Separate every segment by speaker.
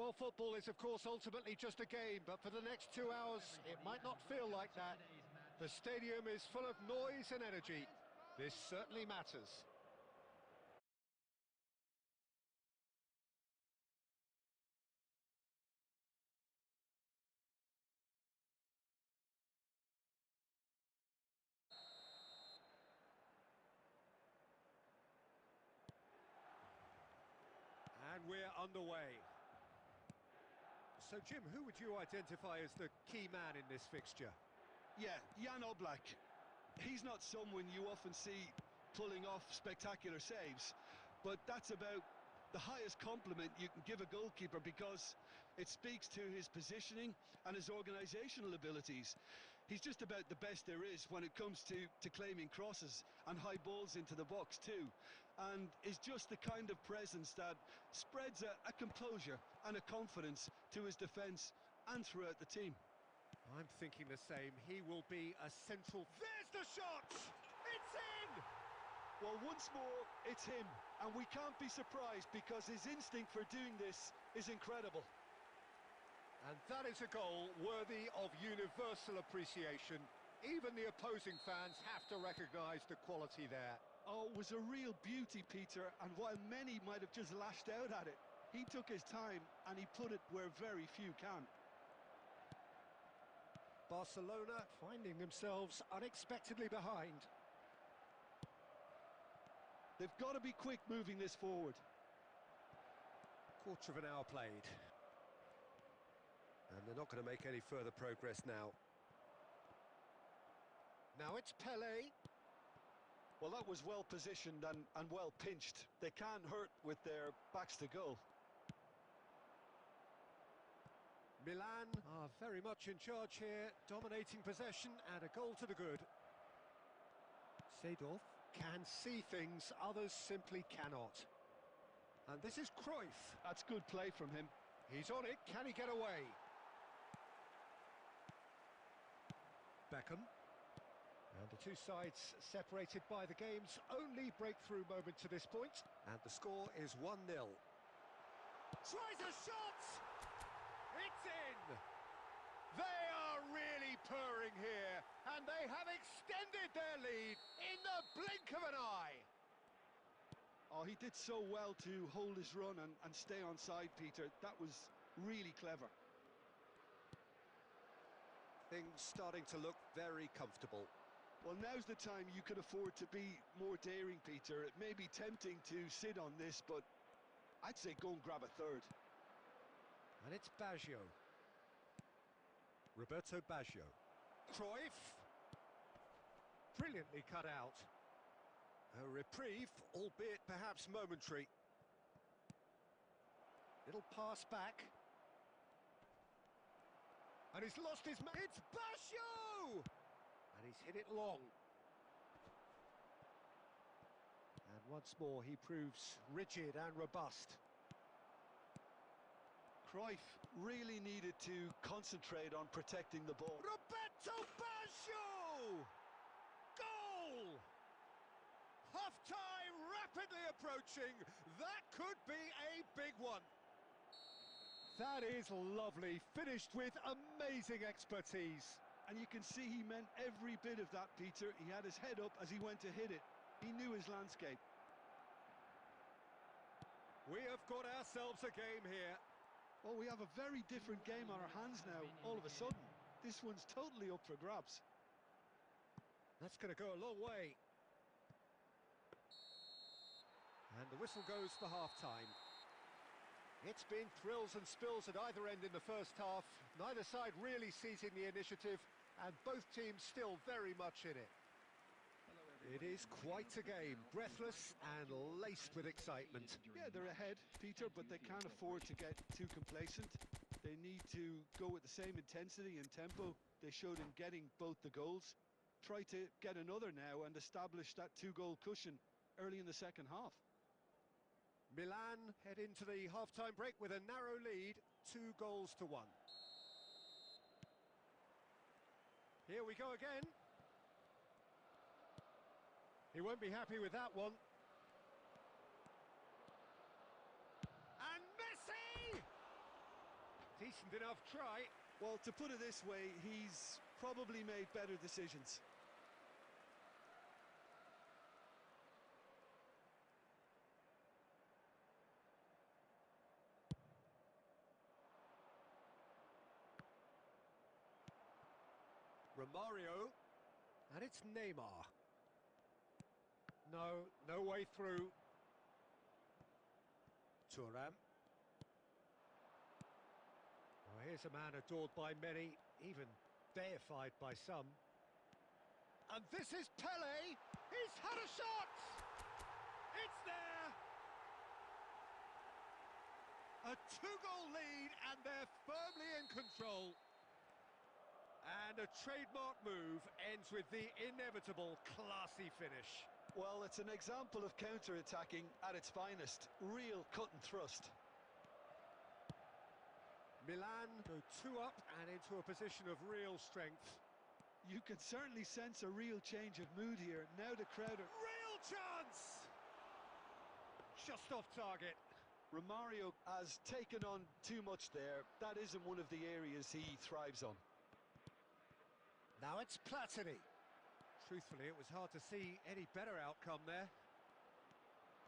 Speaker 1: Well, football is, of course, ultimately just a game, but for the next 2 hours, it might not feel like that. The stadium is full of noise and energy. This certainly matters. And we're underway. So, Jim, who would you identify as the key man in this fixture?
Speaker 2: Yeah, Jan Oblak. He's not someone you often see pulling off spectacular saves, but that's about the highest compliment you can give a goalkeeper, because it speaks to his positioning and his organisational abilities. He's just about the best there is when it comes to claiming crosses and high balls into the box too, and is just the kind of presence that spreads a composure and a confidence to his defence and throughout the team.
Speaker 1: I'm thinking the same. He will be a central... There's the shot! It's in!
Speaker 2: Well, once more, it's him, and we can't be surprised because his instinct for doing this is incredible.
Speaker 1: And that is a goal worthy of universal appreciation. Even the opposing fans have to recognise the quality there.
Speaker 2: Oh, it was a real beauty, Peter, and while many might have just lashed out at it, he took his time and he put it where very few can.
Speaker 1: Barcelona finding themselves unexpectedly behind.
Speaker 2: They've got to be quick moving this forward.
Speaker 1: Quarter of an hour played. And they're not going to make any further progress now. Now it's Pelé.
Speaker 2: Well, that was well positioned and well pinched. They can't hurt with their backs to goal.
Speaker 1: Milan are very much in charge here, dominating possession and a goal to the good. Seedorf can see things others simply cannot. And this is Cruyff.
Speaker 2: That's good play from him.
Speaker 1: He's on it, can he get away? Beckham. And the two sides separated by the game's only breakthrough moment to this point. And the score is 1-0. Tries a shot! It's in! They are really purring here, and they have extended their lead in the blink of an eye.
Speaker 2: Oh, he did so well to hold his run and stay on side, Peter. That was really clever.
Speaker 1: Things starting to look very comfortable.
Speaker 2: Well, now's the time you could afford to be more daring, Peter. It may be tempting to sit on this, but I'd say go and grab a third.
Speaker 1: And it's Baggio. Roberto Baggio. Cruyff. Brilliantly cut out. A reprieve, albeit perhaps momentary. Little pass back. And he's lost his... It's Baggio! And he's hit it long. And once more he proves rigid and robust.
Speaker 2: Cruyff really needed to concentrate on protecting the ball.
Speaker 1: Roberto Baggio! Goal! Half-time rapidly approaching. That could be a big one. That is lovely, finished with amazing expertise.
Speaker 2: And you can see he meant every bit of that, Peter. He had his head up as he went to hit it. He knew his landscape.
Speaker 1: We have got ourselves a game here.
Speaker 2: Well, we have a very different game on our hands now, all of a sudden. This one's totally up for grabs.
Speaker 1: That's going to go a long way. And the whistle goes for half-time. It's been thrills and spills at either end in the first half. Neither side really seizing the initiative, and both teams still very much in it. It is quite a game, breathless and laced with excitement.
Speaker 2: Yeah, they're ahead, Peter, but they can't afford to get too complacent. They need to go with the same intensity and tempo they showed in getting both the goals. Try to get another now and establish that two-goal cushion early in the second half.
Speaker 1: Milan head into the half-time break with a narrow lead, 2-1. Here we go again. He won't be happy with that one. And Messi! Decent enough try.
Speaker 2: Well, to put it this way, he's probably made better decisions.
Speaker 1: Romario, and it's Neymar. No way through. Thuram. Well, here's a man adored by many, even deified by some. And this is Pele. He's had a shot. It's there. A two-goal lead, and they're firmly in control. And a trademark move ends with the inevitable classy finish.
Speaker 2: Well, it's an example of counter-attacking at its finest. Real cut and thrust.
Speaker 1: Milan go 2 up and into a position of real strength.
Speaker 2: You can certainly sense a real change of mood here. Now the crowd are...
Speaker 1: Real chance! Just off target.
Speaker 2: Romario has taken on too much there. That isn't one of the areas he thrives on.
Speaker 1: Now it's Platini. Truthfully, it was hard to see any better outcome there.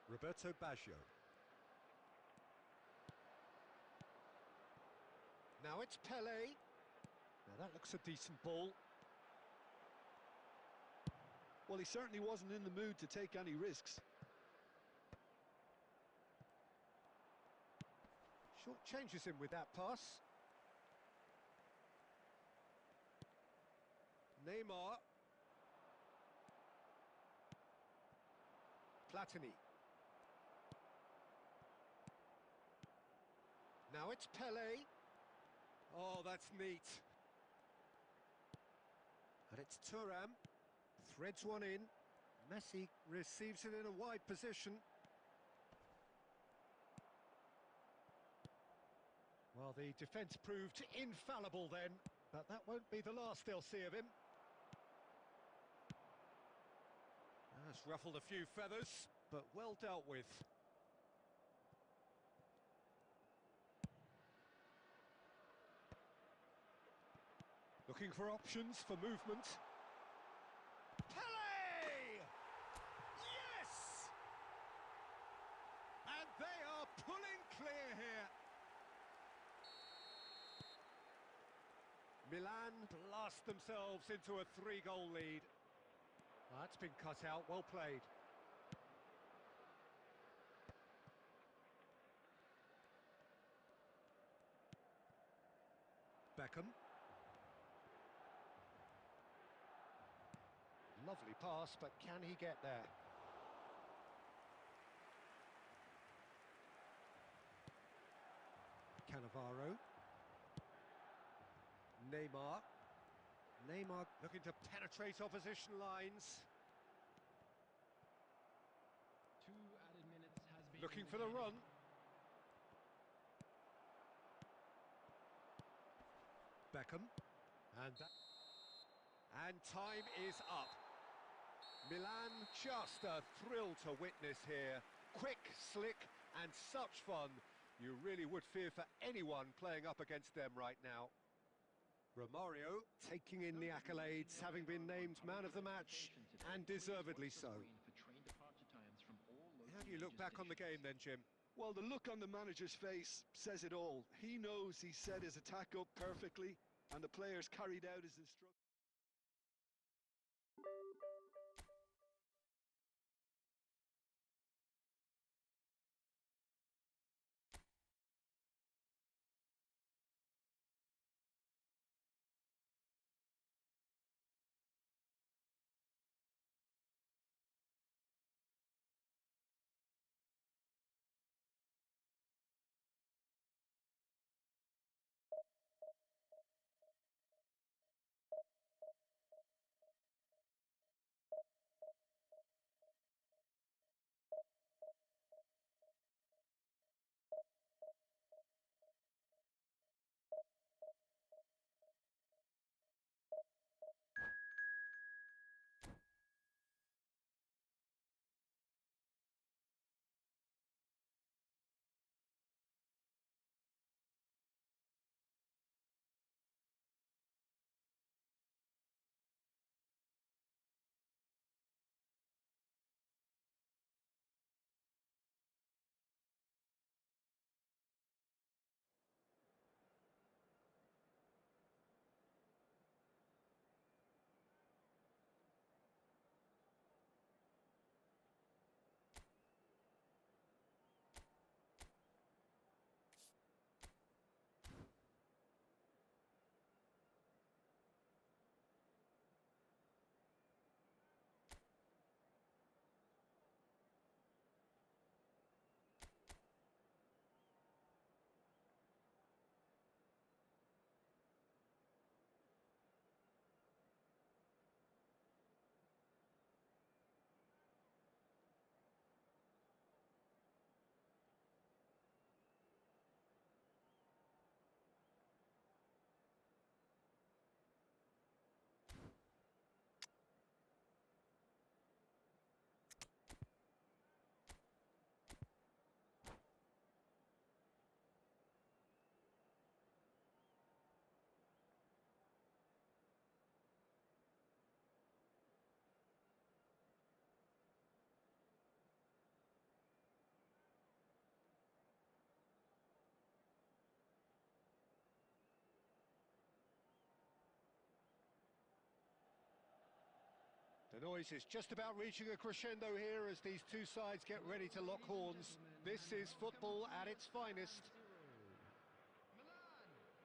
Speaker 1: Roberto Baggio. Now it's Pele. Now that looks a decent ball.
Speaker 2: Well, he certainly wasn't in the mood to take any risks.
Speaker 1: Short changes him with that pass. Neymar. Platini. Now it's Pele. Oh, that's neat. And it's Thuram. Threads one in. Messi receives it in a wide position. Well, the defence proved infallible then, but that won't be the last they'll see of him. That's ruffled a few feathers, but well dealt with. Looking for options for movement. Pele! Yes! And they are pulling clear here. Milan blast themselves into a 3-goal lead. That's been cut out, well played. Beckham. Lovely pass, but can he get there? Cannavaro. Neymar looking to penetrate opposition lines.
Speaker 3: 2 added minutes has been
Speaker 1: Looking for the run. Beckham. And time is up. Milan, just a thrill to witness here. Quick, slick, and such fun. You really would fear for anyone playing up against them right now. Romario taking in the accolades, having been named man of the match, and deservedly so. How do you look back on the game then, Jim?
Speaker 2: Well, the look on the manager's face says it all. He knows he set his attack up perfectly, and the players carried out his instructions.
Speaker 1: The noise is just about reaching a crescendo here as these two sides get ready to lock horns. This is football at its finest.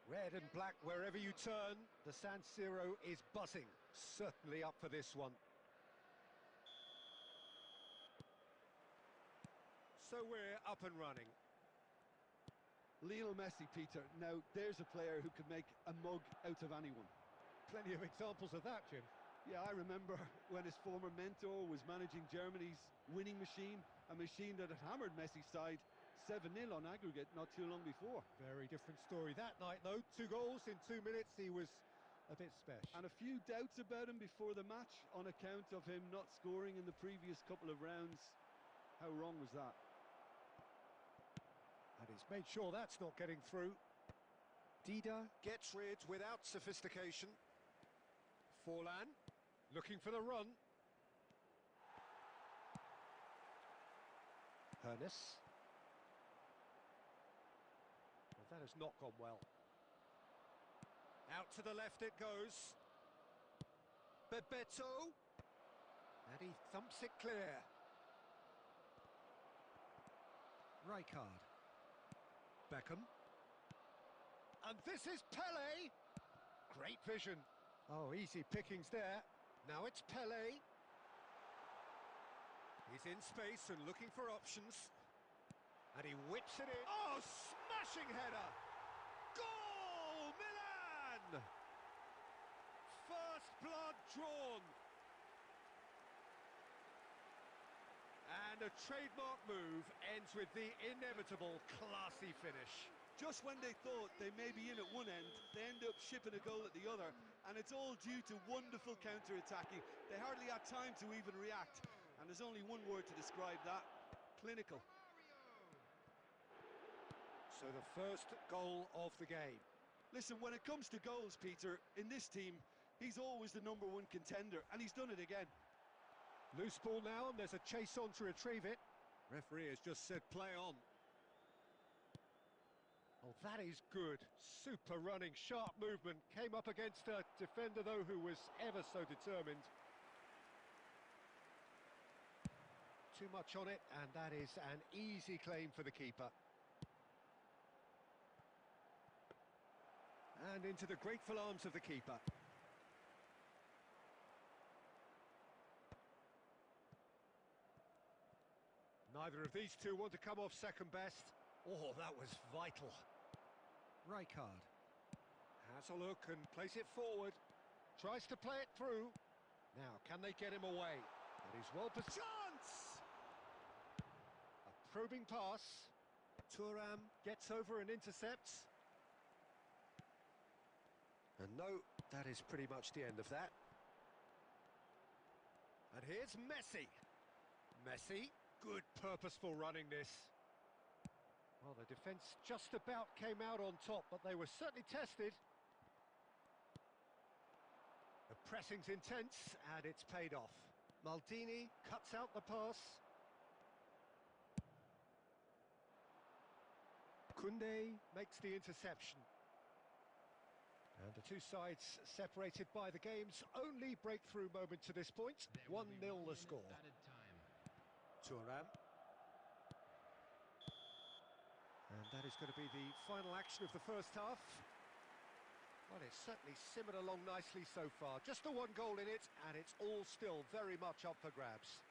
Speaker 1: Red and black wherever you turn, the San Siro is buzzing. Certainly up for this one. So we're up and running.
Speaker 2: Lionel Messi, Peter. Now, there's a player who could make a mug out of anyone.
Speaker 1: Plenty of examples of that, Jim.
Speaker 2: Yeah, I remember when his former mentor was managing Germany's winning machine, a machine that had hammered Messi's side 7-0 on aggregate not too long before.
Speaker 1: Very different story that night, though. 2 goals in 2 minutes. He was a bit special.
Speaker 2: And a few doubts about him before the match on account of him not scoring in the previous couple of rounds. How wrong was that?
Speaker 1: And he's made sure that's not getting through. Dida gets rid without sophistication. Forlan looking for the run. Fortess. Well, that has not gone well. Out to the left it goes. Bebeto. And he thumps it clear. Rijkaard. Beckham. And this is Pele. Great vision. Oh, easy pickings there. Now it's Pele. He's in space and looking for options. And he whips it in. Oh, smashing header! Goal, Milan! First blood drawn. And a trademark move ends with the inevitable classy finish.
Speaker 2: Just when they thought they may be in at one end, they end up shipping a goal at the other, and it's all due to wonderful counter-attacking. They hardly had time to even react, and there's only one word to describe that: clinical.
Speaker 1: So the first goal of the game.
Speaker 2: Listen, when it comes to goals, Peter, in this team, he's always the #1 contender, and he's done it again.
Speaker 1: Loose ball now, and there's a chase on to retrieve it. Referee has just said play on. Oh, that is good. Super running, sharp movement. Came up against a defender, though, who was ever so determined. Too much on it, and that is an easy claim for the keeper. And into the grateful arms of the keeper. Neither of these two want to come off second best. Oh, that was vital. Rijkaard has a look and plays it forward. Tries to play it through. Now, can they get him away? And he's well positioned. Chance! A probing pass. Thuram gets over and intercepts. And no, that is pretty much the end of that. And here's Messi. Messi, good purposeful running this. Well, the defence just about came out on top, but they were certainly tested. The pressing's intense, and it's paid off. Maldini cuts out the pass. Koundé makes the interception. And the two sides separated by the game's only breakthrough moment to this point. 1-0 the score. Thuram. And that is going to be the final action of the first half. Well, it's certainly simmered along nicely so far. Just the 1 goal in it, and it's all still very much up for grabs.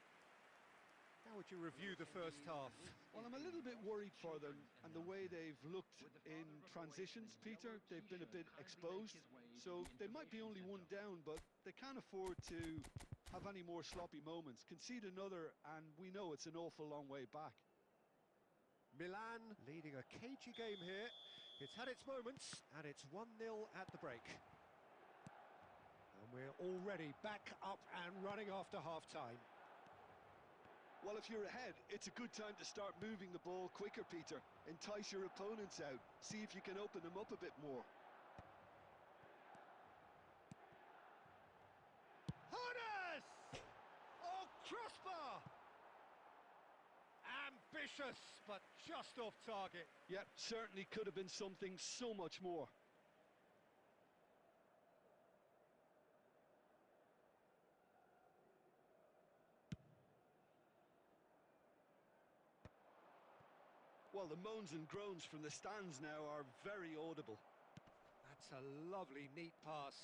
Speaker 1: How would you review the first half?
Speaker 2: Well, I'm a little bit worried for them and the way they've looked in transitions, Peter. They've been a bit exposed, so they might be only 1 down, but they can't afford to have any more sloppy moments. Concede another, and we know it's an awful long way back.
Speaker 1: Milan leading a cagey game here. It's had its moments, and it's 1-0 at the break. And we're already back up and running after half-time.
Speaker 2: Well, if you're ahead, it's a good time to start moving the ball quicker, Peter. Entice your opponents out. See if you can open them up a bit more.
Speaker 1: Fortess! Oh, crossbar! Ambitious, but just off target.
Speaker 2: Yep, certainly could have been something so much more. Well, the moans and groans from the stands now are very audible.
Speaker 1: That's a lovely, neat pass.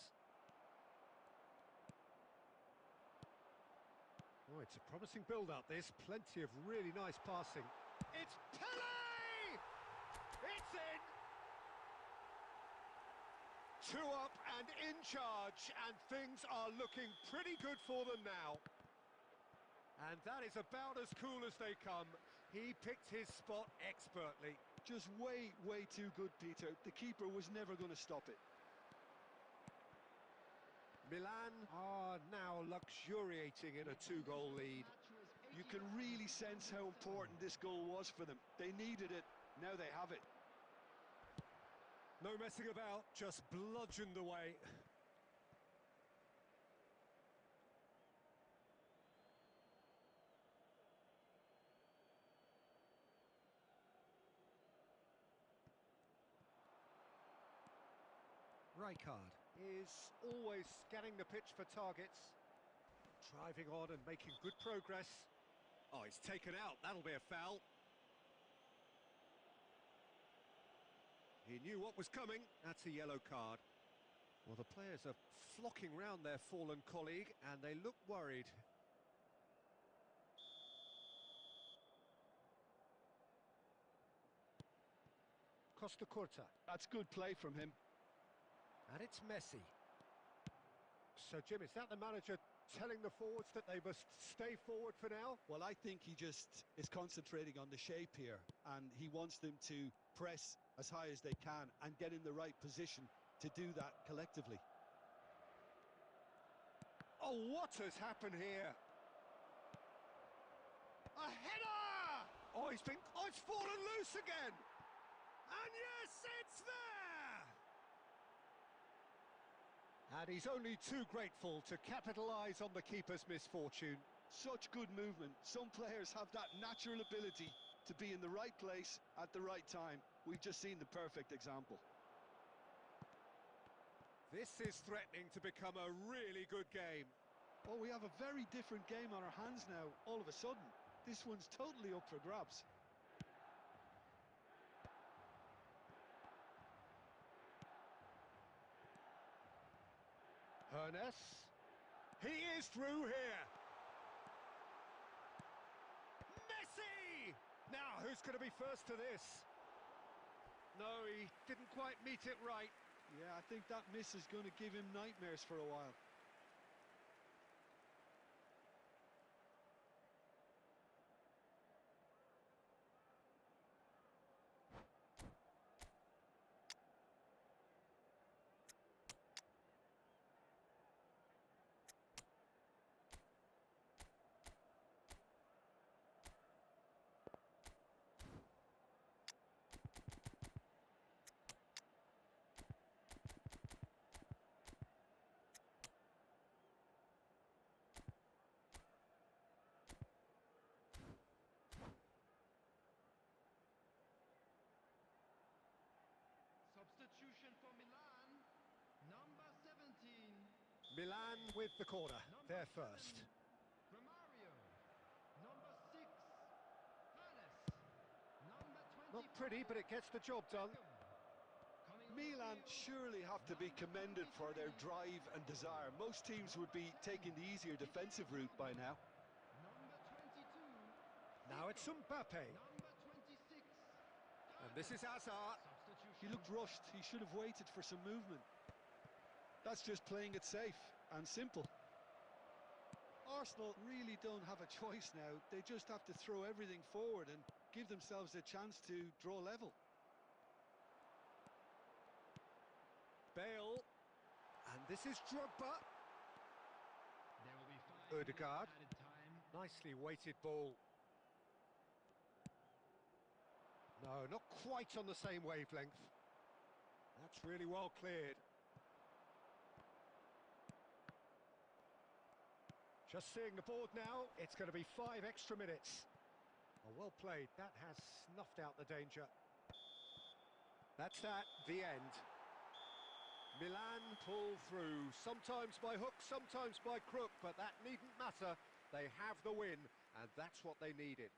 Speaker 1: Oh, it's a promising build-up, this. Plenty of really nice passing. It's Pele! It's in! 2 up and in charge, and things are looking pretty good for them now. And that is about as cool as they come. He picked his spot expertly.
Speaker 2: Just way, way too good, Peter. The keeper was never going to stop it.
Speaker 1: Milan are now luxuriating in a 2-goal lead.
Speaker 2: You can really sense how important this goal was for them. They needed it, now they have it.
Speaker 1: No messing about, just bludgeoned away. Rijkaard is always scanning the pitch for targets. Driving on and making good progress. Oh, he's taken out, that'll be a foul. He knew what was coming, that's a yellow card. Well, the players are flocking round their fallen colleague and they look worried. Costa Curta.
Speaker 2: That's good play from him.
Speaker 1: And it's Messi. So, Jim, is that the manager telling the forwards that they must stay forward for now?
Speaker 2: Well, I think he just is concentrating on the shape here, and he wants them to press as high as they can and get in the right position to do that collectively.
Speaker 1: Oh, what has happened here? A header! Oh, it's fallen loose again! And yes, it's there! And he's only too grateful to capitalise on the keeper's misfortune.
Speaker 2: Such good movement. Some players have that natural ability to be in the right place at the right time. We've just seen the perfect example.
Speaker 1: This is threatening to become a really good game.
Speaker 2: Well, we have a very different game on our hands now, all of a sudden. This one's totally up for grabs.
Speaker 1: Fortess. He is through here. Messi! Now, who's going to be first to this? No, he didn't quite meet it right.
Speaker 2: Yeah, I think that miss is going to give him nightmares for a while.
Speaker 3: Substitution for Milan, number 17.
Speaker 1: Milan with the corner, they're first.
Speaker 3: Romario, number 6. Fortess, number 20.
Speaker 1: Not pretty, but it gets the job done.
Speaker 2: Milan surely have to be commended for their drive and desire. Most teams would be taking the easier defensive route by now.
Speaker 3: Number 22.
Speaker 1: Now it's Mbappe.
Speaker 3: Number 26.
Speaker 1: And this is Hazard.
Speaker 2: He looked rushed. He should have waited for some movement. That's just playing it safe and simple. Arsenal really don't have a choice now. They just have to throw everything forward and give themselves a chance to draw level.
Speaker 1: Bale. And this is Drogba.
Speaker 3: There will be 5
Speaker 1: Odegaard.
Speaker 3: minutes added time.
Speaker 1: Nicely weighted ball. No, not quite on the same wavelength. That's really well cleared. Just seeing the board now, it's going to be 5 extra minutes. Oh, well played, that has snuffed out the danger. That's that, the end. Milan pull through, sometimes by hook, sometimes by crook, but that needn't matter. They have the win, and that's what they needed.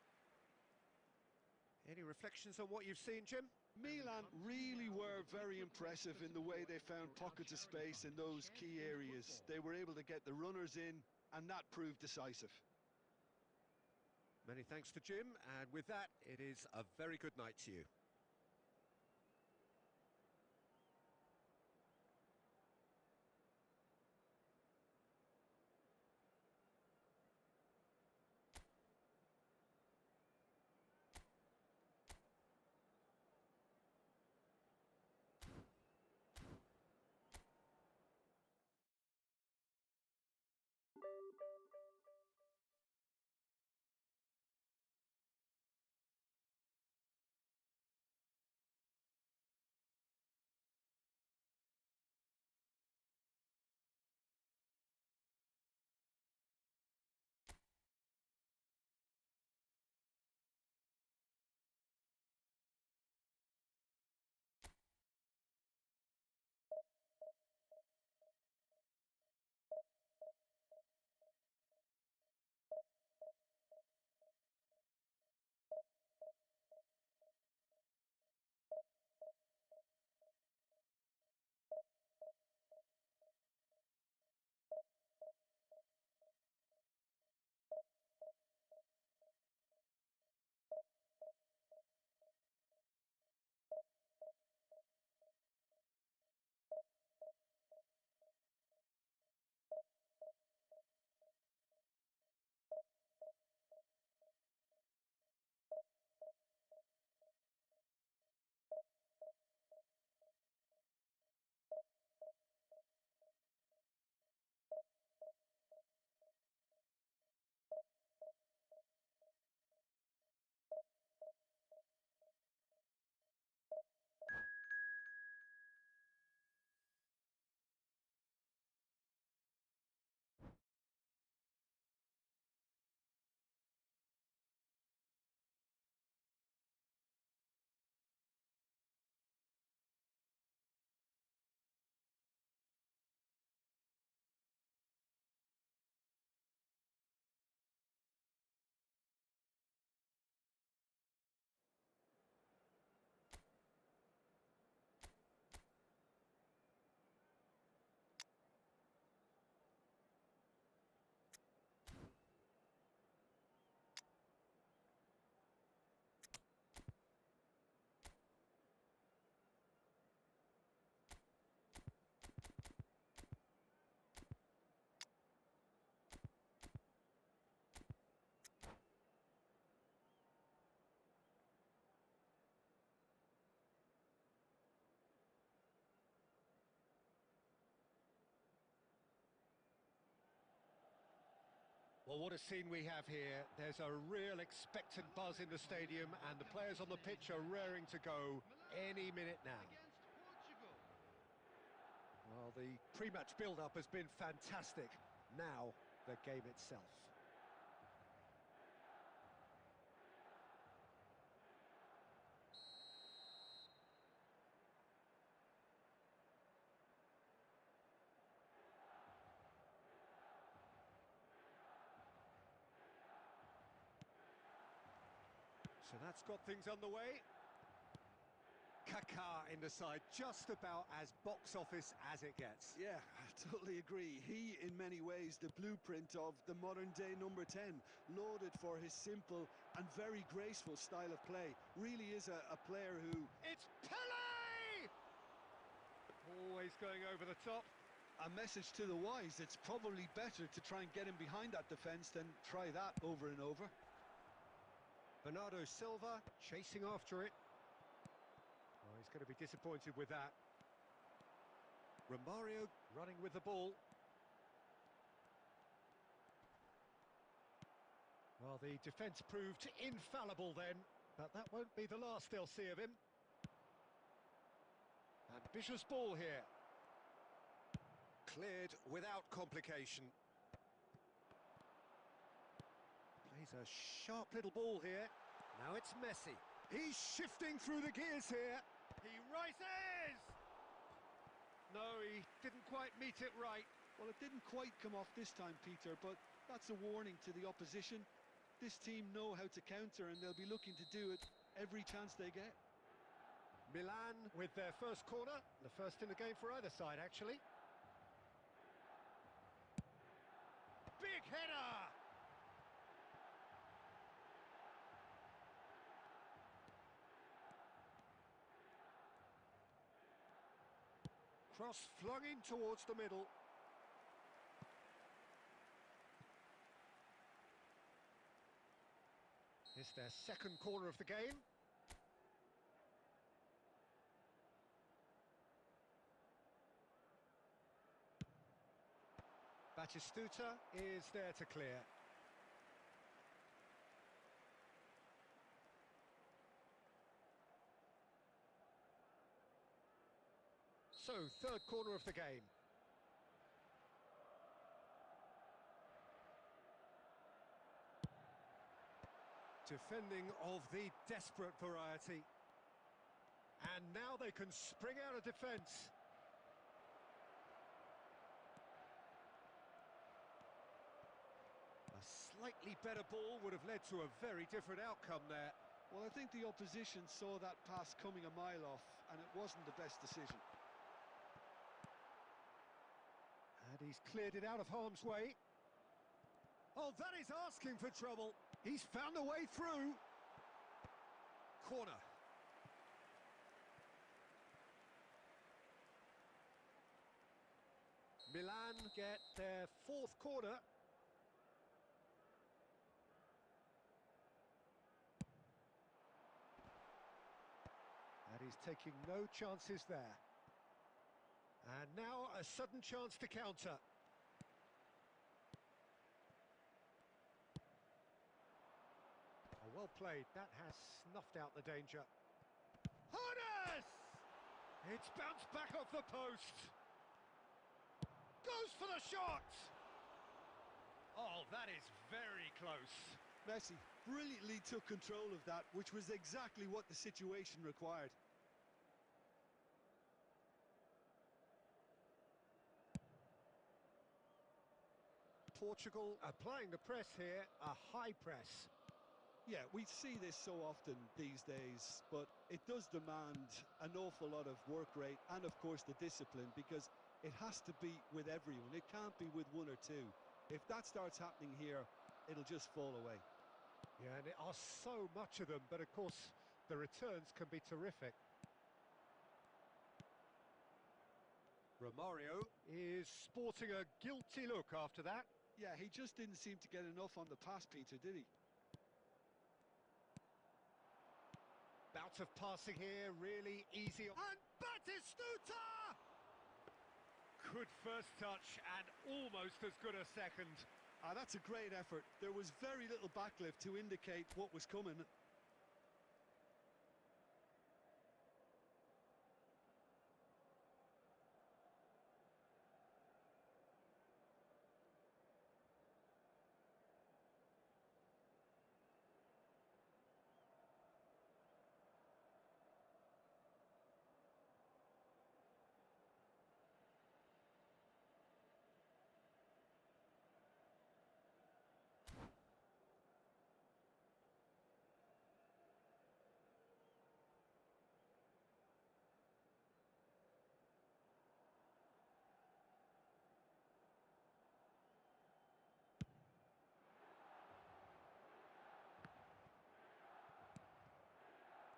Speaker 1: Any reflections on what you've seen, Jim?
Speaker 2: Milan really were very impressive in the way they found pockets of space in those key areas. They were able to get the runners in, and that proved decisive.
Speaker 1: Many thanks to Jim, and with that, it is a very good night to you. Well, what a scene we have here. There's a real expectant buzz in the stadium, and the players on the pitch are raring to go any minute now.
Speaker 3: Against Portugal.
Speaker 1: Well, the pre-match build-up has been fantastic. Now, the game itself. So that's got things underway. Kaká in the side, just about as box office as it gets.
Speaker 2: Yeah, I totally agree. He, in many ways, the blueprint of the modern-day number 10, lauded for his simple and very graceful style of play. Really is a player who...
Speaker 1: It's Pele! Always going over the top.
Speaker 2: A message to the wise, it's probably better to try and get him behind that defence than try that over and over.
Speaker 1: Bernardo Silva chasing after it. Oh, he's going to be disappointed with that. Romario running with the ball. Well, the defence proved infallible then, but that won't be the last they'll see of him. Ambitious ball here. Cleared without complication. Plays a sharp little ball here. Now it's Messi. He's shifting through the gears here. He rises! No, he didn't quite meet it right.
Speaker 2: Well, it didn't quite come off this time, Peter, but that's a warning to the opposition. This team know how to counter, and they'll be looking to do it every chance they get.
Speaker 1: Milan with their first corner, the first in the game for either side, actually. Big header! Cross flung in towards the middle. It's their second corner of the game. Batistuta is there to clear. So, third corner of the game. Defending of the desperate variety. And now they can spring out of defence. A slightly better ball would have led to a very different outcome there.
Speaker 2: Well, I think the opposition saw that pass coming a mile off, and it wasn't the best decision.
Speaker 1: And he's cleared it out of harm's way. Oh, that is asking for trouble. He's found a way through. Corner. Milan get their fourth corner. And he's taking no chances there. And now a sudden chance to counter. Oh, well played. That has snuffed out the danger. Fortess! It's bounced back off the post. Goes for the shot! Oh, that is very close.
Speaker 2: Messi brilliantly took control of that, which was exactly what the situation required.
Speaker 1: Portugal applying the press here, a high press.
Speaker 2: Yeah, we see this so often these days, but it does demand an awful lot of work rate and, of course, the discipline, because it has to be with everyone. It can't be with one or two. If that starts happening here, it'll just fall away.
Speaker 1: Yeah, and there are so much of them, but of course, the returns can be terrific. Romario is sporting a guilty look after that.
Speaker 2: Yeah, he just didn't seem to get enough on the pass, Peter, did he?
Speaker 1: Bout of passing here, really easy. And Batistuta! Good first touch and almost as good a second.
Speaker 2: That's a great effort. There was very little backlift to indicate what was coming.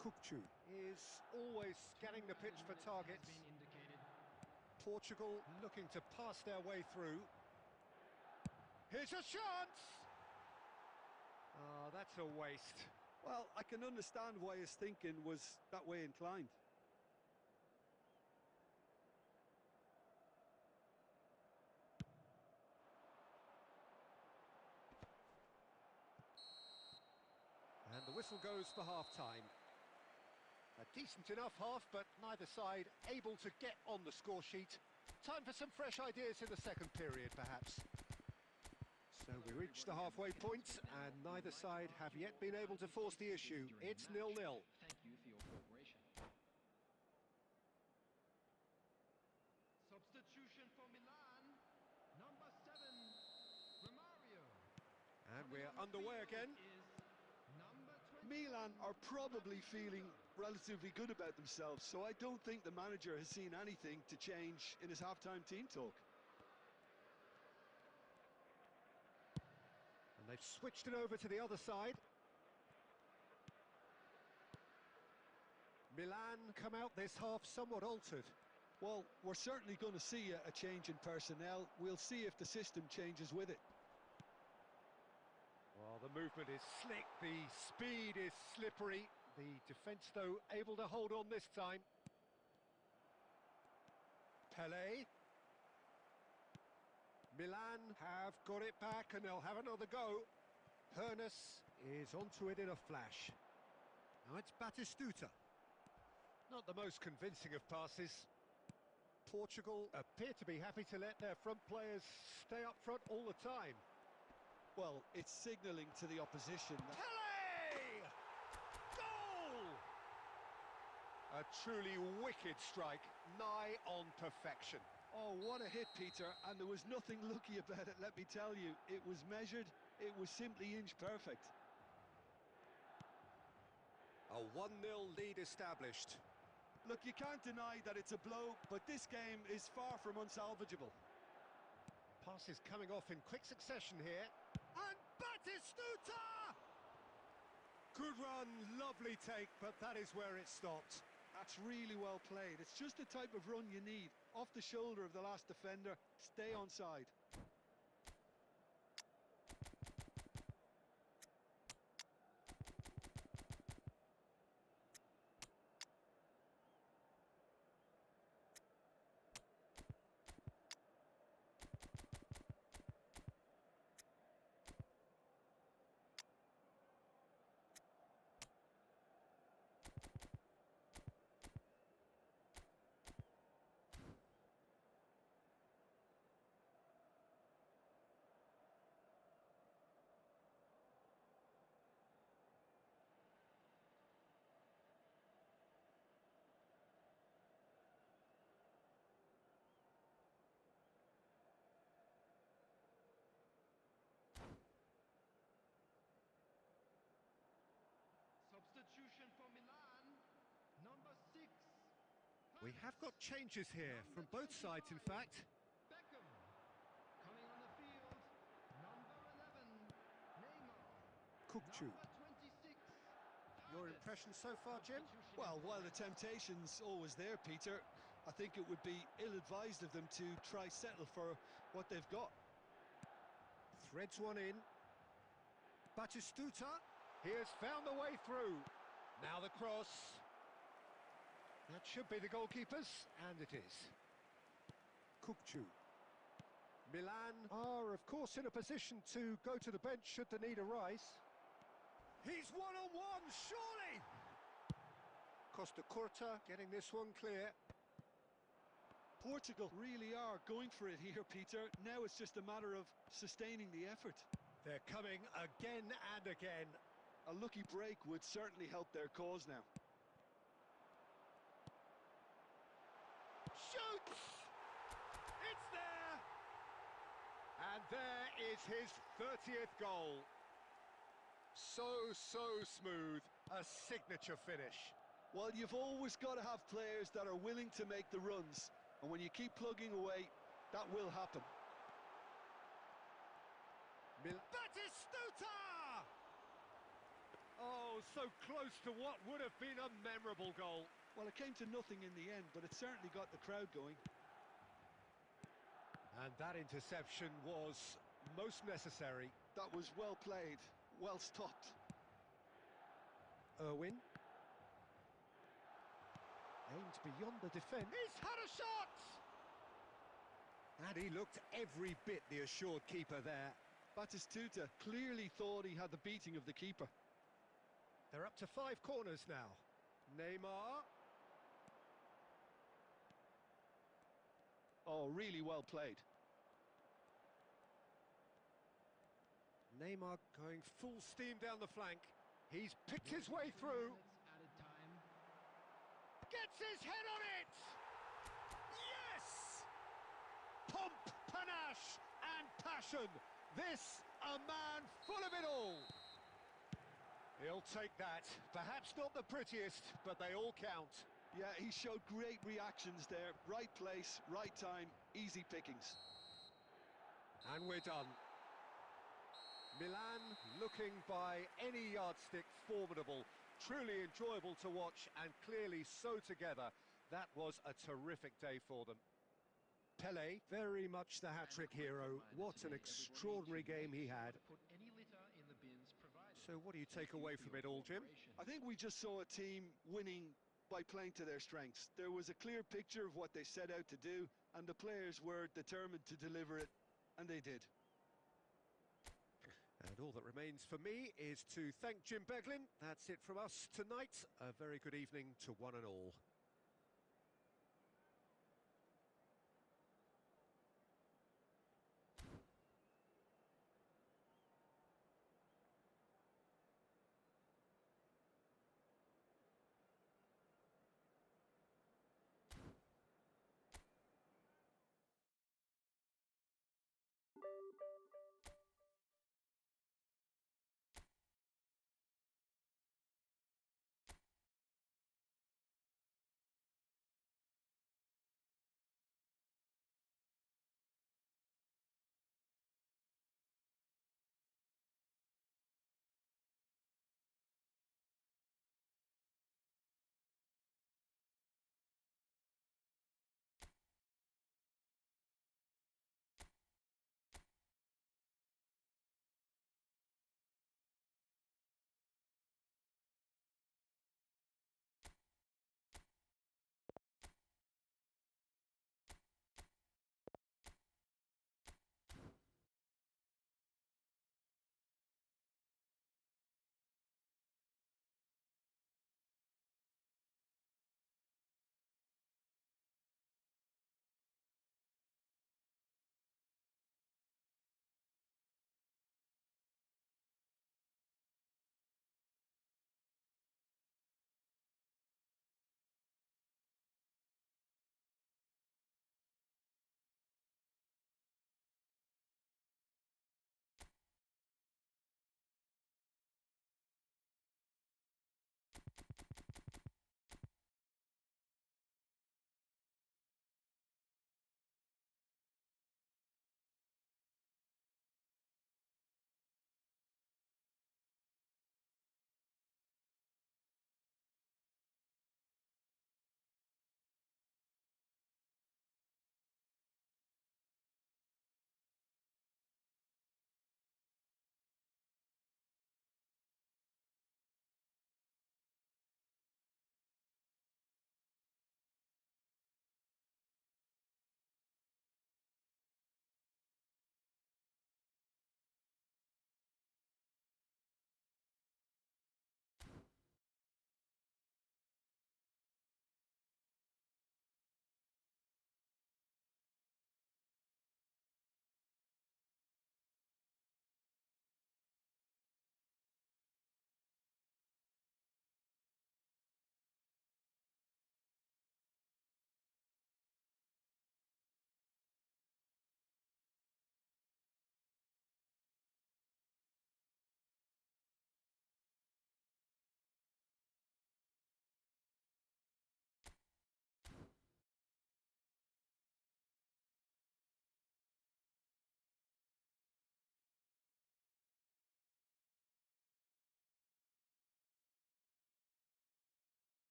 Speaker 1: Kukçu is always scanning the pitch for targets. Portugal looking to pass their way through. Here's a chance! Oh, that's a waste.
Speaker 2: Well, I can understand why his thinking was that way inclined.
Speaker 1: And the whistle goes for half-time. A decent enough half, but neither side able to get on the score sheet. Time for some fresh ideas in the second period, perhaps. So we reach the halfway point, and neither side have yet been able to force the issue. It's 0-0.
Speaker 3: Thank you for your cooperation. Substitution for Milan, number 7, Romario.
Speaker 1: And
Speaker 3: Coming
Speaker 1: we're
Speaker 3: on the
Speaker 1: underway
Speaker 3: field
Speaker 1: again.
Speaker 3: is number 20.
Speaker 2: Milan are probably feeling relatively good about themselves, so I don't think the manager has seen anything to change in his half-time team talk.
Speaker 1: And they've switched it over to the other side. Milan come out this half somewhat altered.
Speaker 2: Well, we're certainly going to see a change in personnel. We'll see if the system changes with it.
Speaker 1: Well, the movement is slick, the speed is slippery. The defence, though, able to hold on this time. Pelé. Milan have got it back and they'll have another go. Fortess is onto it in a flash. Now it's Batistuta. Not the most convincing of passes. Portugal appear to be happy to let their front players stay up front all the time.
Speaker 2: Well, it's signalling to the opposition that...
Speaker 1: Pelé! Goal! A truly wicked strike, nigh on perfection.
Speaker 2: Oh, what a hit, Peter, and there was nothing lucky about it, let me tell you. It was measured, it was simply inch perfect.
Speaker 1: A 1-0 lead established.
Speaker 2: Look, you can't deny that it's a blow, but this game is far from unsalvageable.
Speaker 1: Pass is coming off in quick succession here. And Batistuta! Good run, lovely take, but that is where it stopped.
Speaker 2: That's really well played. It's just the type of run you need. Off the shoulder of the last defender, stay onside.
Speaker 3: Substitution for Milan, number 6.
Speaker 1: We have got changes here from both sides, in fact.
Speaker 3: Beckham. Coming on the field, number 11, Neymar.
Speaker 1: Kukcu.
Speaker 3: Number 26.
Speaker 1: Your impression so far, Jim?
Speaker 2: Well, while the temptation's always there, Peter, I think it would be ill-advised of them to try settle for what they've got.
Speaker 1: Threads one in. Batistuta. He has found the way through. Now the cross. That should be the goalkeepers, and it is. Kukcu. Milan are, of course, in a position to go to the bench should the need arise. He's one-on-one, surely! Costa Curta getting this one clear.
Speaker 2: Portugal really are going for it here, Peter. Now it's just a matter of sustaining the effort.
Speaker 1: They're coming again and again.
Speaker 2: A lucky break would certainly help their cause now.
Speaker 1: Shoots! It's there! And there is his 30th goal. So smooth. A signature finish.
Speaker 2: Well, you've always got to have players that are willing to make the runs. And when you keep plugging away, that will happen.
Speaker 1: Batistuta! Oh, so close to what would have been a memorable goal.
Speaker 2: Well, it came to nothing in the end, but it certainly got the crowd going.
Speaker 1: And that interception was most necessary.
Speaker 2: That was well played, well stopped.
Speaker 1: Irwin. Aimed beyond the defence. He's had a shot! And he looked every bit the assured keeper there.
Speaker 2: Batistuta clearly thought he had the beating of the keeper.
Speaker 1: They're up to 5 corners now. Neymar.
Speaker 2: Oh, really well played.
Speaker 1: Neymar going full steam down the flank. He's picked his way through.
Speaker 3: Added time.
Speaker 1: Gets his head on it! Yes! Pomp, panache and passion. This, a man full of it all. He'll take that. Perhaps not the prettiest, but they all count.
Speaker 2: Yeah, he showed great reactions there. Right place, right time, easy pickings.
Speaker 1: And we're done. Milan looking by any yardstick formidable, truly enjoyable to watch and clearly so together. That was a terrific day for them. Pele, very much the hat-trick hero. What an extraordinary game he had. So what do you take away from it all, Jim?
Speaker 2: I think we just saw a team winning by playing to their strengths. There was a clear picture of what they set out to do, and the players were determined to deliver it, and they did.
Speaker 1: And all that remains for me is to thank Jim Beglin. That's it from us tonight. A very good evening to one and all.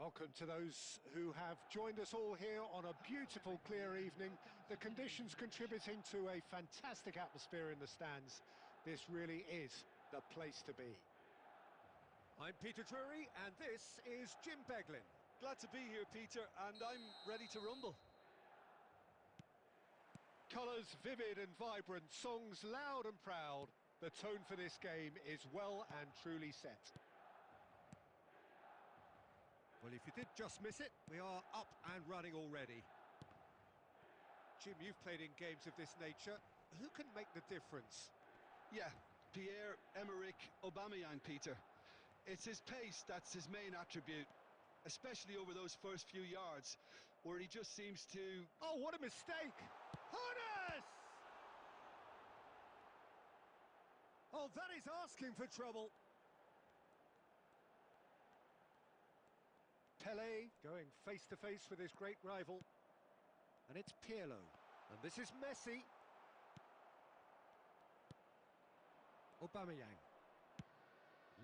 Speaker 1: Welcome to those who have joined us all here on a beautiful, clear evening. The conditions contributing to a fantastic atmosphere in the stands. This really is the place to be. I'm Peter Drury, and this is Jim Beglin.
Speaker 2: Glad to be here, Peter, and I'm ready to rumble.
Speaker 1: Colours vivid and vibrant, songs loud and proud. The tone for this game is well and truly set. Well, if you did just miss it, we are up and running already. Jim, you've played in games of this nature. Who can make the difference?
Speaker 2: Yeah, Pierre-Emerick Aubameyang, Peter. It's his pace that's his main attribute, especially over those first few yards, where he just seems to...
Speaker 1: Oh, what a mistake! Fortess! Oh, that is asking for trouble. Pele going face-to-face with his great rival. And it's Paolo. And this is Messi. Aubameyang.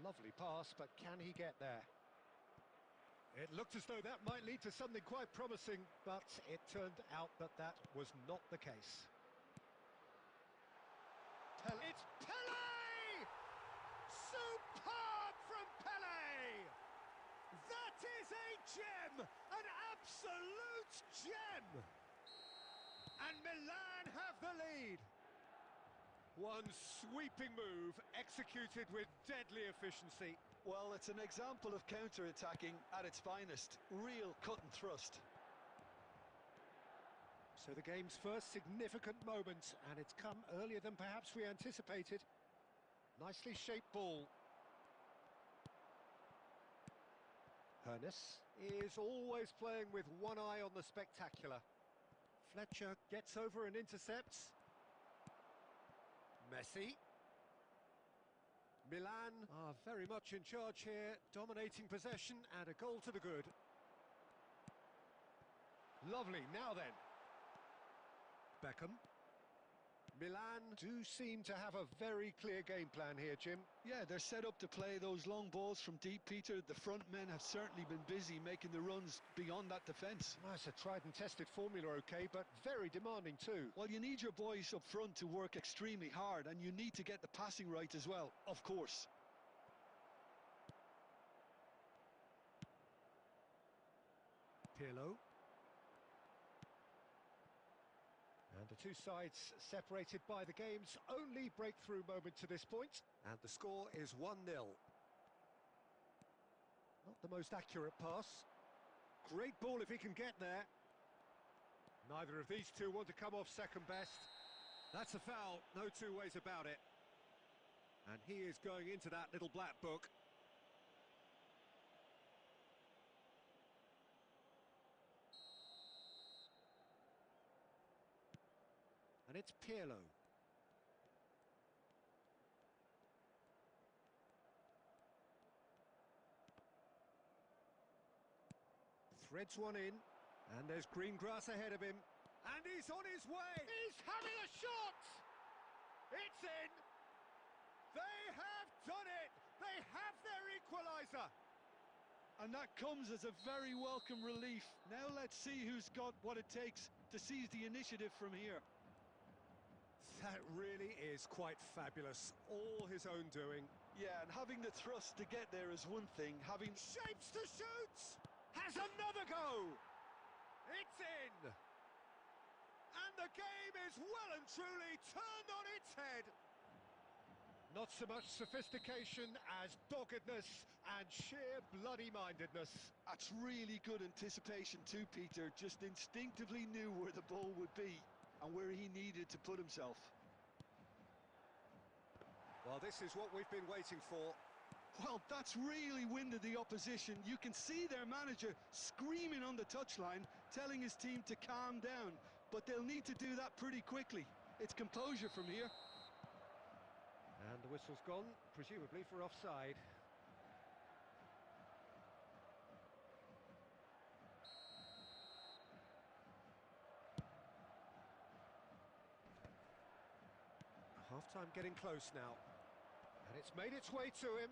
Speaker 1: Lovely pass, but can he get there? It looked as though that might lead to something quite promising, but it turned out that that was not the case. Pele. It's Pele! Superb from Pele! That is a gem! An absolute gem! And Milan have the lead. One sweeping move, executed with deadly efficiency.
Speaker 2: Well, it's an example of counter-attacking at its finest. Real cut and thrust.
Speaker 1: So the game's first significant moment, and it's come earlier than perhaps we anticipated. Nicely shaped ball. Fortess is always playing with one eye on the spectacular. Fletcher gets over and intercepts. Messi. Milan are very much in charge here, dominating possession and a goal to the good. Lovely, now then. Beckham. Milan do seem to have a very clear game plan here, Jim.
Speaker 2: Yeah, they're set up to play those long balls from deep, Peter. The front men have certainly been busy making the runs beyond that defence.
Speaker 1: Well, it's a tried and tested formula, okay, but very demanding too.
Speaker 2: Well, you need your boys up front to work extremely hard, and you need to get the passing right as well, of course.
Speaker 1: Pirlo. And the two sides separated by the game's only breakthrough moment to this point. And the score is 1-0. Not the most accurate pass. Great ball if he can get there. Neither of these two want to come off second best. That's a foul, no two ways about it. And he is going into that little black book. And it's Paolo. Threads one in, and there's green grass ahead of him. And he's on his way! He's having a shot! It's in! They have done it! They have their equaliser!
Speaker 2: And that comes as a very welcome relief. Now let's see who's got what it takes to seize the initiative from here.
Speaker 1: That really is quite fabulous. All his own doing.
Speaker 2: Yeah, and having the thrust to get there is one thing. Having
Speaker 1: shapes to shoot! Has another go! It's in! And the game is well and truly turned on its head. Not so much sophistication as doggedness and sheer bloody-mindedness.
Speaker 2: That's really good anticipation too, Peter. Just instinctively knew where the ball would be and where he needed to put himself.
Speaker 1: Well, this is what we've been waiting for.
Speaker 2: Well, that's really winded the opposition. You can see their manager screaming on the touchline, telling his team to calm down. But they'll need to do that pretty quickly. It's composure from here.
Speaker 1: And the whistle's gone, presumably for offside. Half-time getting close now. And it's made its way to him.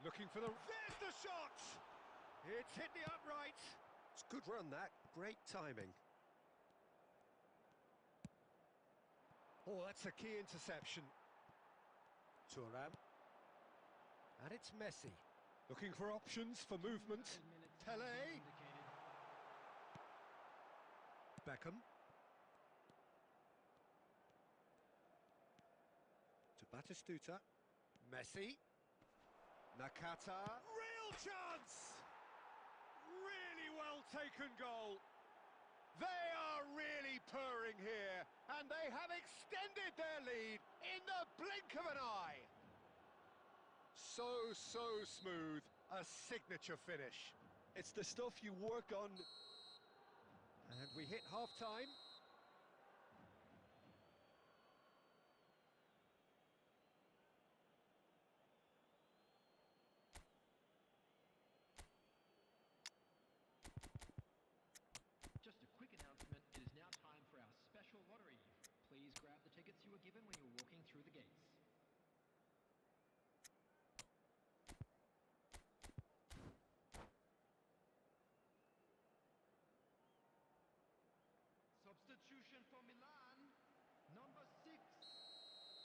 Speaker 1: Looking for the... There's the shot! It's hit the upright. It's a good run, that. Great timing. Oh, that's a key interception. Thuram. And it's Messi. Looking for options for movement. Pele. Beckham. To Batistuta. Messi. Nakata. Real chance! Really well taken goal. They are really purring here, and they have extended their lead in the blink of an eye. So smooth, a signature finish.
Speaker 2: It's the stuff you work on.
Speaker 1: And we hit half-time.
Speaker 3: Just a quick announcement, it is now time for our special lottery. Please grab the tickets you were given when you were walking through the gates. Substitution for Milan, number 6,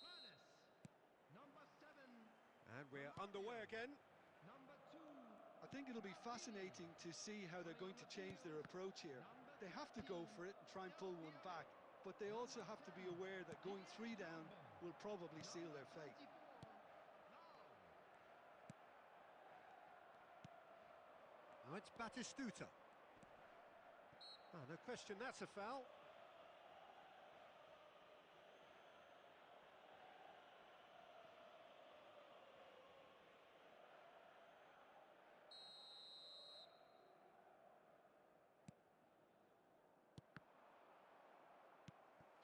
Speaker 3: Fortess, number 7,
Speaker 1: And we're underway again.
Speaker 3: number 2,
Speaker 2: I think it'll be fascinating to see how they're going to change their approach here. They have to go for it and try and pull one back, but they also have to be aware that going 3 down will probably seal their fate.
Speaker 3: 24,
Speaker 1: Now it's Batistuta. Oh, no question, that's a foul.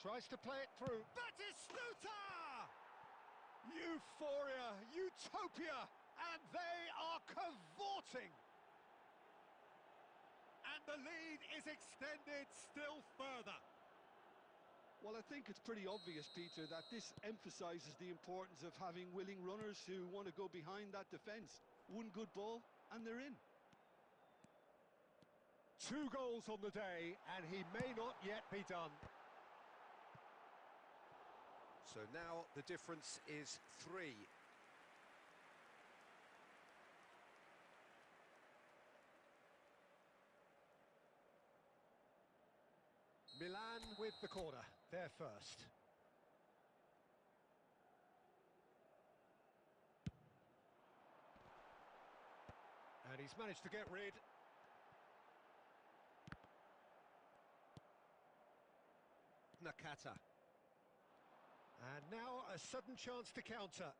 Speaker 1: Tries to play it through. Batistuta! Euphoria, utopia, and they are cavorting. And the lead is extended still further.
Speaker 2: Well, I think it's pretty obvious, Peter, that this emphasises the importance of having willing runners who want to go behind that defence. One good ball, and they're in.
Speaker 1: 2 goals on the day, and he may not yet be done. So now the difference is 3. Milan with the corner, they're first. And he's managed to get rid. Nakata. And now a sudden chance to counter.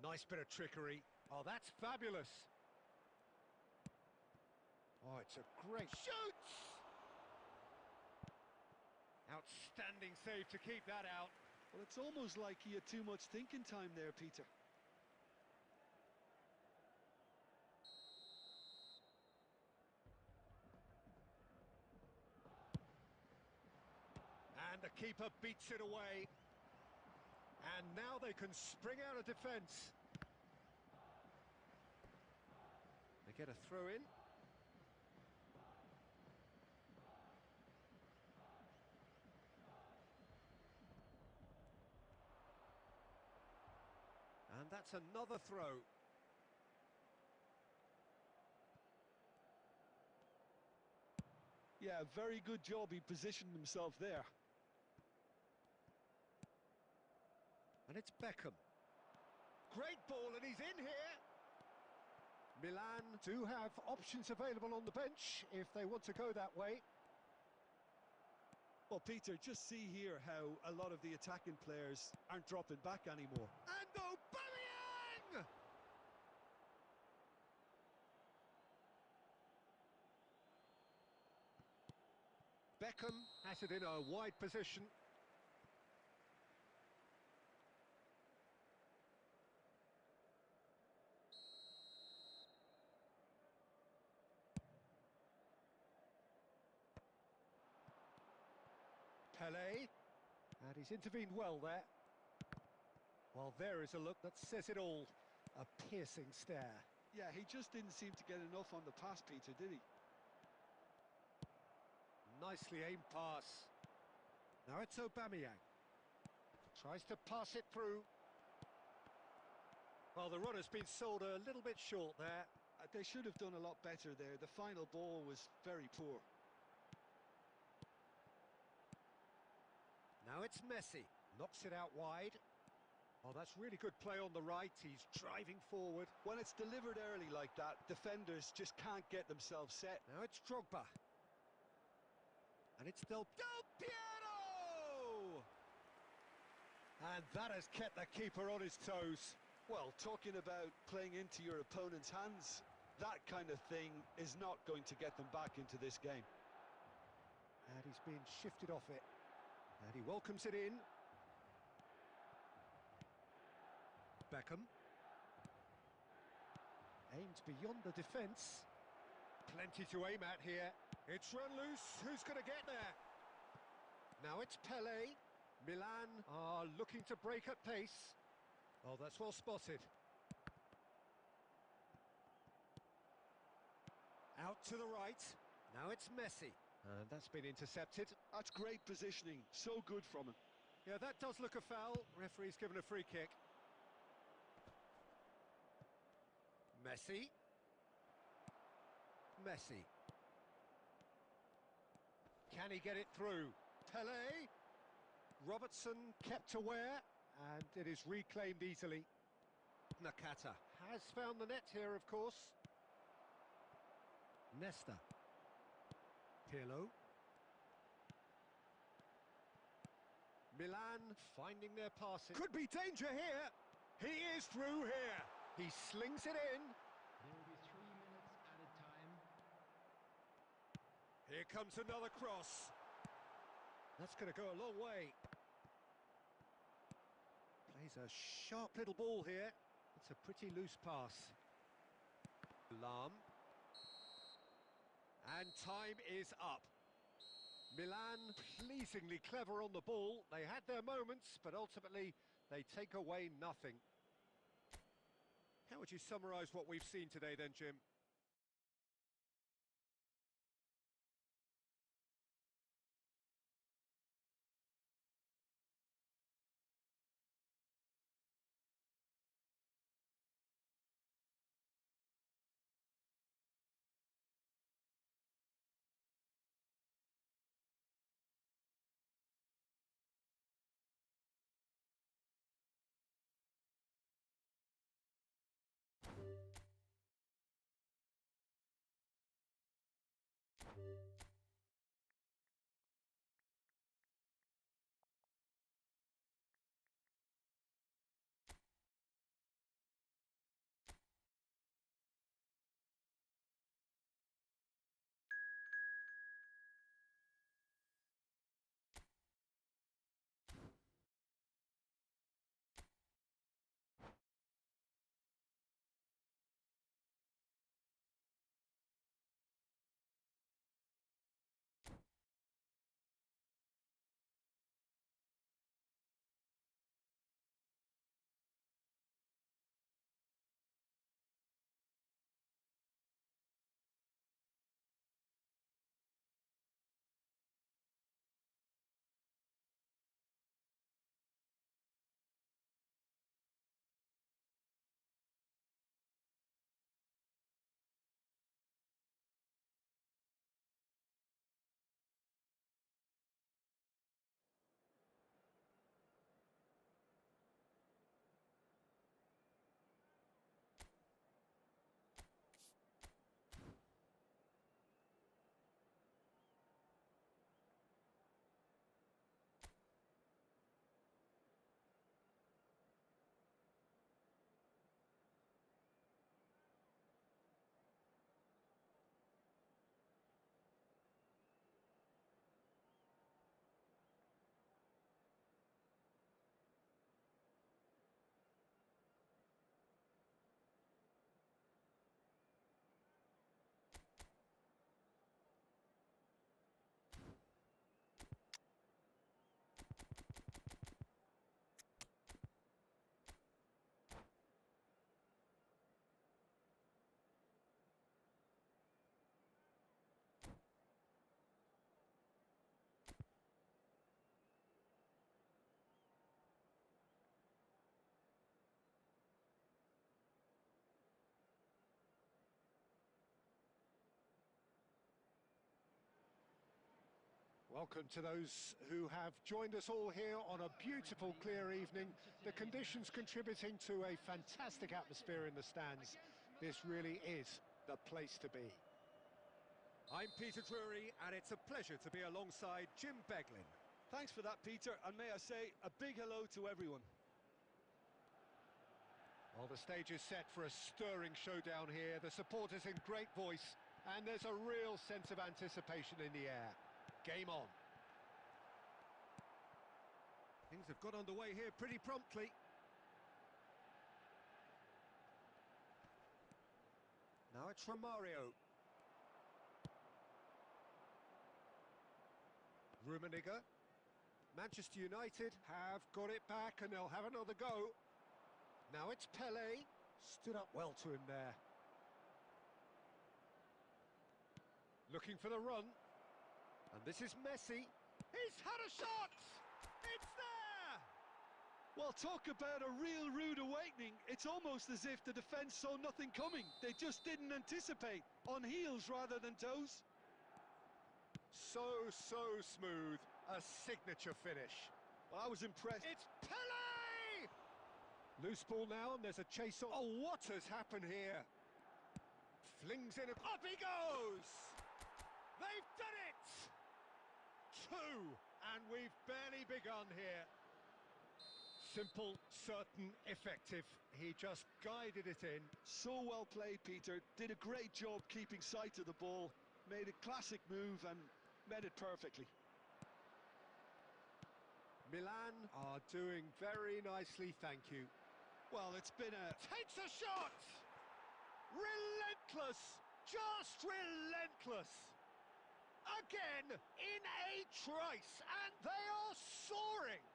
Speaker 1: Nice bit of trickery. Oh, that's fabulous. Oh, it's a great shoot! Outstanding save to keep that out.
Speaker 2: Well, it's almost like he had too much thinking time there, Peter.
Speaker 1: And the keeper beats it away. And now they can spring out of defence. They get a throw in. And that's another throw.
Speaker 2: Yeah, very good job. He positioned himself there.
Speaker 1: And it's Beckham. Great ball, and he's in here. Milan do have options available on the bench if they want to go that way.
Speaker 2: Well, Peter, just see here how a lot of the attacking players aren't dropping back anymore.
Speaker 1: And Aubameyang! Beckham has it in a wide position. Pele, and he's intervened well there. Well, there is a look that says it all. A piercing stare.
Speaker 2: Yeah, he just didn't seem to get enough on the pass, Peter, did he?
Speaker 1: Nicely aimed pass. Now it's Aubameyang. Tries to pass it through. Well, the run has been sold a little bit short there.
Speaker 2: They should have done a lot better there. The final ball was very poor.
Speaker 1: Now it's Messi. Knocks it out wide. Oh, that's really good play on the right. He's driving forward.
Speaker 2: When it's delivered early like that, defenders just can't get themselves set.
Speaker 1: Now it's Drogba. And it's Del Piero! And that has kept the keeper on his toes.
Speaker 2: Well, talking about playing into your opponent's hands, that kind of thing is not going to get them back into this game.
Speaker 1: And he's been shifted off it. And he welcomes it in. Beckham. Aimed beyond the defence. Plenty to aim at here. It's run loose. Who's going to get there? Now it's Pele. Milan are looking to break at pace. Oh, that's well spotted. Out to the right. Now it's Messi. And that's been intercepted.
Speaker 2: That's great positioning. So good from him.
Speaker 1: Yeah, that does look a foul. Referee's given a free kick. Messi. Messi. Can he get it through? Pele. Robertson kept aware, and it is reclaimed easily. Nakata has found the net here, of course. Nesta. Pirlo. Milan finding their passing. Could be danger here. He is through here. He slings it in.
Speaker 3: There will be 3 minutes added time.
Speaker 1: Here comes another cross. That's going to go a long way. Plays a sharp little ball here. It's a pretty loose pass. Lam. And time is up. Milan pleasingly clever on the ball. They had their moments, but ultimately they take away nothing. How would you summarise what we've seen today then, Jim? Welcome to those who have joined us all here on a beautiful, clear evening. The conditions contributing to a fantastic atmosphere in the stands. This really is the place to be. I'm Peter Drury, and it's a pleasure to be alongside Jim Beglin.
Speaker 2: Thanks for that, Peter, and may I say a big hello to everyone.
Speaker 1: Well, the stage is set for a stirring showdown here. The supporters in great voice, and there's a real sense of anticipation in the air. Game on. Things have got underway here pretty promptly. Now it's from Mario. Rummenigge. Manchester United have got it back and they'll have another go. Now it's Pelé. Stood up well to him there. Looking for the run. And this is Messi. He's had a shot! It's there!
Speaker 2: Well, talk about a real rude awakening. It's almost as if the defence saw nothing coming. They just didn't anticipate. On heels rather than toes.
Speaker 1: So smooth. A signature finish.
Speaker 2: Well, I was impressed.
Speaker 1: It's Pelé! Loose ball now, and there's a chase on. Oh, what has happened here? Flings in a... Up he goes! They've done it! 2, and we've barely begun here. Simple, certain, effective. He just guided it in.
Speaker 2: So well played, Peter. Did a great job keeping sight of the ball. Made a classic move and met it perfectly.
Speaker 1: Milan are doing very nicely, thank you.
Speaker 2: Well, it's been a...
Speaker 1: Takes a shot! Relentless! Just relentless! Again, in a trice, and they are soaring!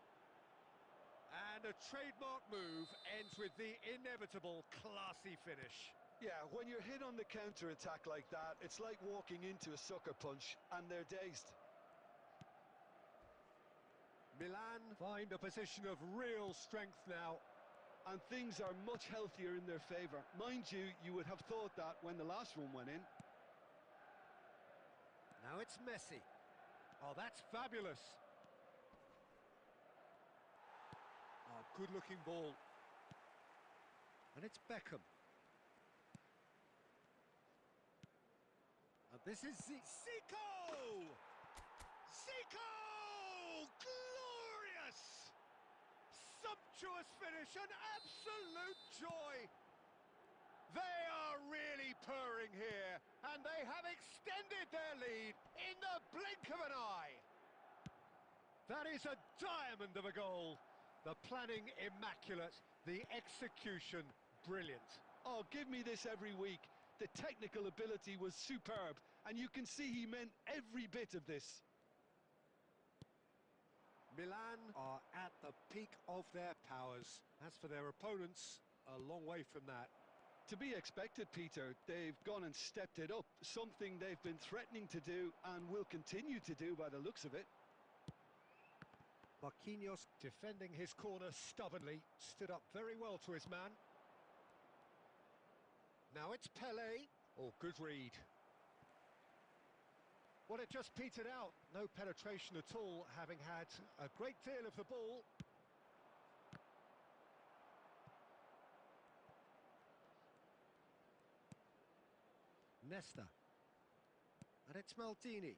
Speaker 1: And a trademark move ends with the inevitable classy finish.
Speaker 2: Yeah, when you're hit on the counter-attack like that, it's like walking into a sucker punch, and they're dazed.
Speaker 1: Milan find a position of real strength now.
Speaker 2: And things are much healthier in their favour. Mind you, you would have thought that when the last one went in.
Speaker 1: Now it's Messi. Oh, that's fabulous. Oh, good-looking ball. And it's Beckham. And this is Zico! Zico! Glorious! Sumptuous finish, an absolute joy! They are really purring here, and they have extended their lead in the blink of an eye. That is a diamond of a goal. The planning immaculate, the execution brilliant.
Speaker 2: Oh, give me this every week. The technical ability was superb, and you can see he meant every bit of this.
Speaker 1: Milan are at the peak of their powers. As for their opponents, a long way from that.
Speaker 2: To be expected, Peter. They've gone and stepped it up, something they've been threatening to do and will continue to do by the looks of it.
Speaker 1: Marquinhos defending his corner stubbornly, stood up very well to his man. Now it's Pelé. Oh, good read. Well, it just petered out. No penetration at all, having had a great deal of the ball. Nesta. And it's Maldini.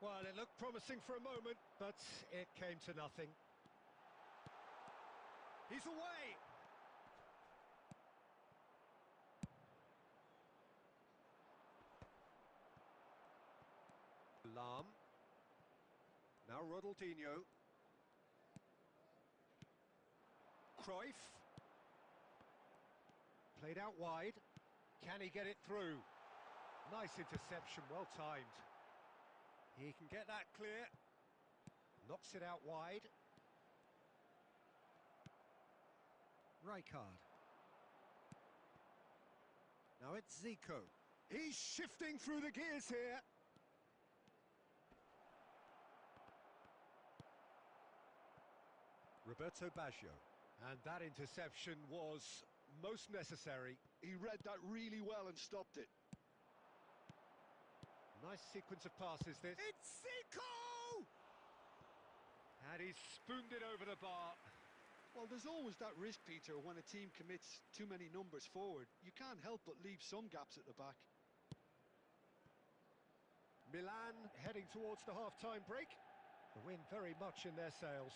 Speaker 1: Well, it looked promising for a moment, but it came to nothing. He's away! Lam. Now Ronaldinho. Cruyff. Played out wide. Can he get it through? Nice interception, well timed. He can get that clear. Knocks it out wide. Rijkaard. Now it's Zico. He's shifting through the gears here. Roberto Baggio. And that interception was most necessary.
Speaker 2: He read that really well and stopped it.
Speaker 1: Nice sequence of passes this. It's Zico! And he's spooned it over the bar.
Speaker 2: Well, there's always that risk, Peter, when a team commits too many numbers forward. You can't help but leave some gaps at the back.
Speaker 1: Milan heading towards the half-time break. The win very much in their sails.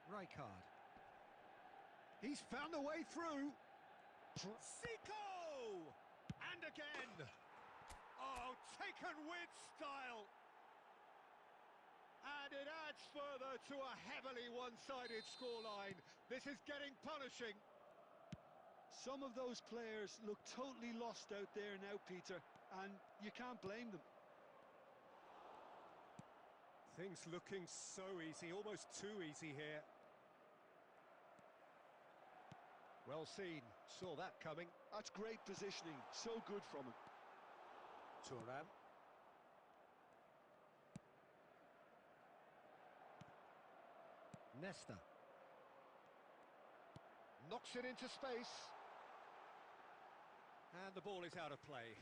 Speaker 1: Rijkaard. He's found a way through. Zico! And again! Oh, taken with style! And it adds further to a heavily one-sided scoreline. This is getting punishing.
Speaker 2: Some of those players look totally lost out there now, Peter, and you can't blame them.
Speaker 1: Things looking so easy, almost too easy here. Well seen, saw that coming.
Speaker 2: That's great positioning, so good from him.
Speaker 1: Thuram. Nesta. Knocks it into space. And the ball is out of play.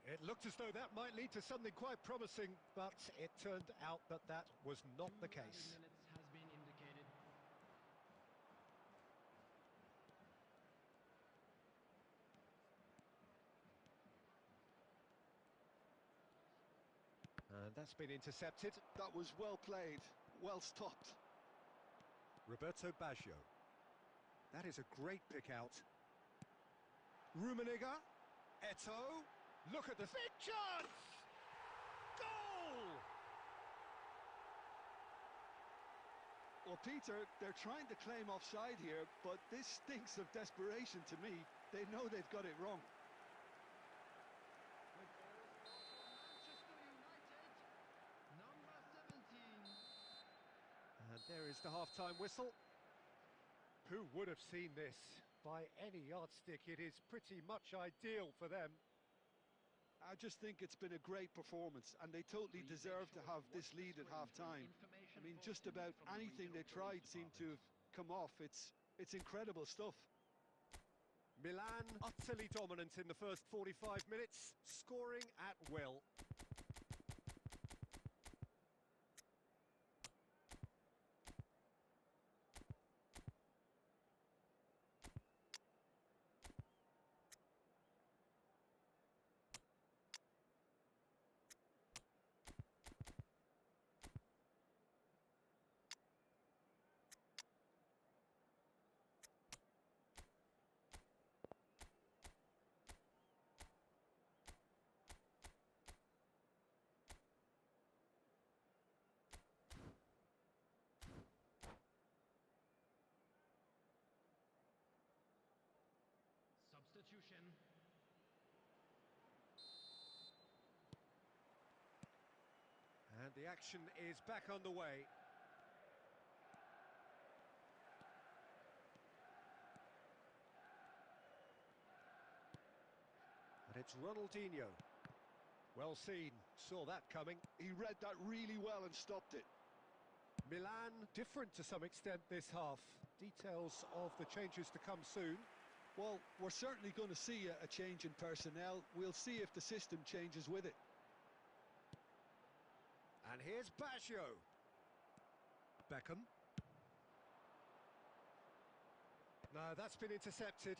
Speaker 1: It looked as though that might lead to something quite promising, but it turned out that that was not the case.
Speaker 3: Minutes has been indicated.
Speaker 1: And that's been intercepted.
Speaker 2: That was well played, well stopped.
Speaker 1: Roberto Baggio. That is a great pick out. Rummenigge. Eto'o. Look at the big chance! Goal!
Speaker 2: Well, Peter, they're trying to claim offside here, but this stinks of desperation to me. They know they've got it wrong.
Speaker 3: Manchester United, number 17.
Speaker 1: And there is the half-time whistle. Who would have seen this? By any yardstick, it is pretty much ideal for them.
Speaker 2: I just think it's been a great performance, and they totally deserve to have this lead at half-time. I mean, just about anything they tried seemed to have come off. It's incredible stuff.
Speaker 1: Milan utterly dominant in the first 45 minutes, scoring at will.
Speaker 3: Substitution.
Speaker 1: And the action is back underway. And it's Ronaldinho. Well seen, saw that coming.
Speaker 2: He read that really well and stopped it.
Speaker 1: Milan different to some extent this half. Details of the changes to come soon.
Speaker 2: Well, we're certainly going to see a change in personnel. We'll see if the system changes with it.
Speaker 1: And here's Baggio. Beckham. No, that's been intercepted.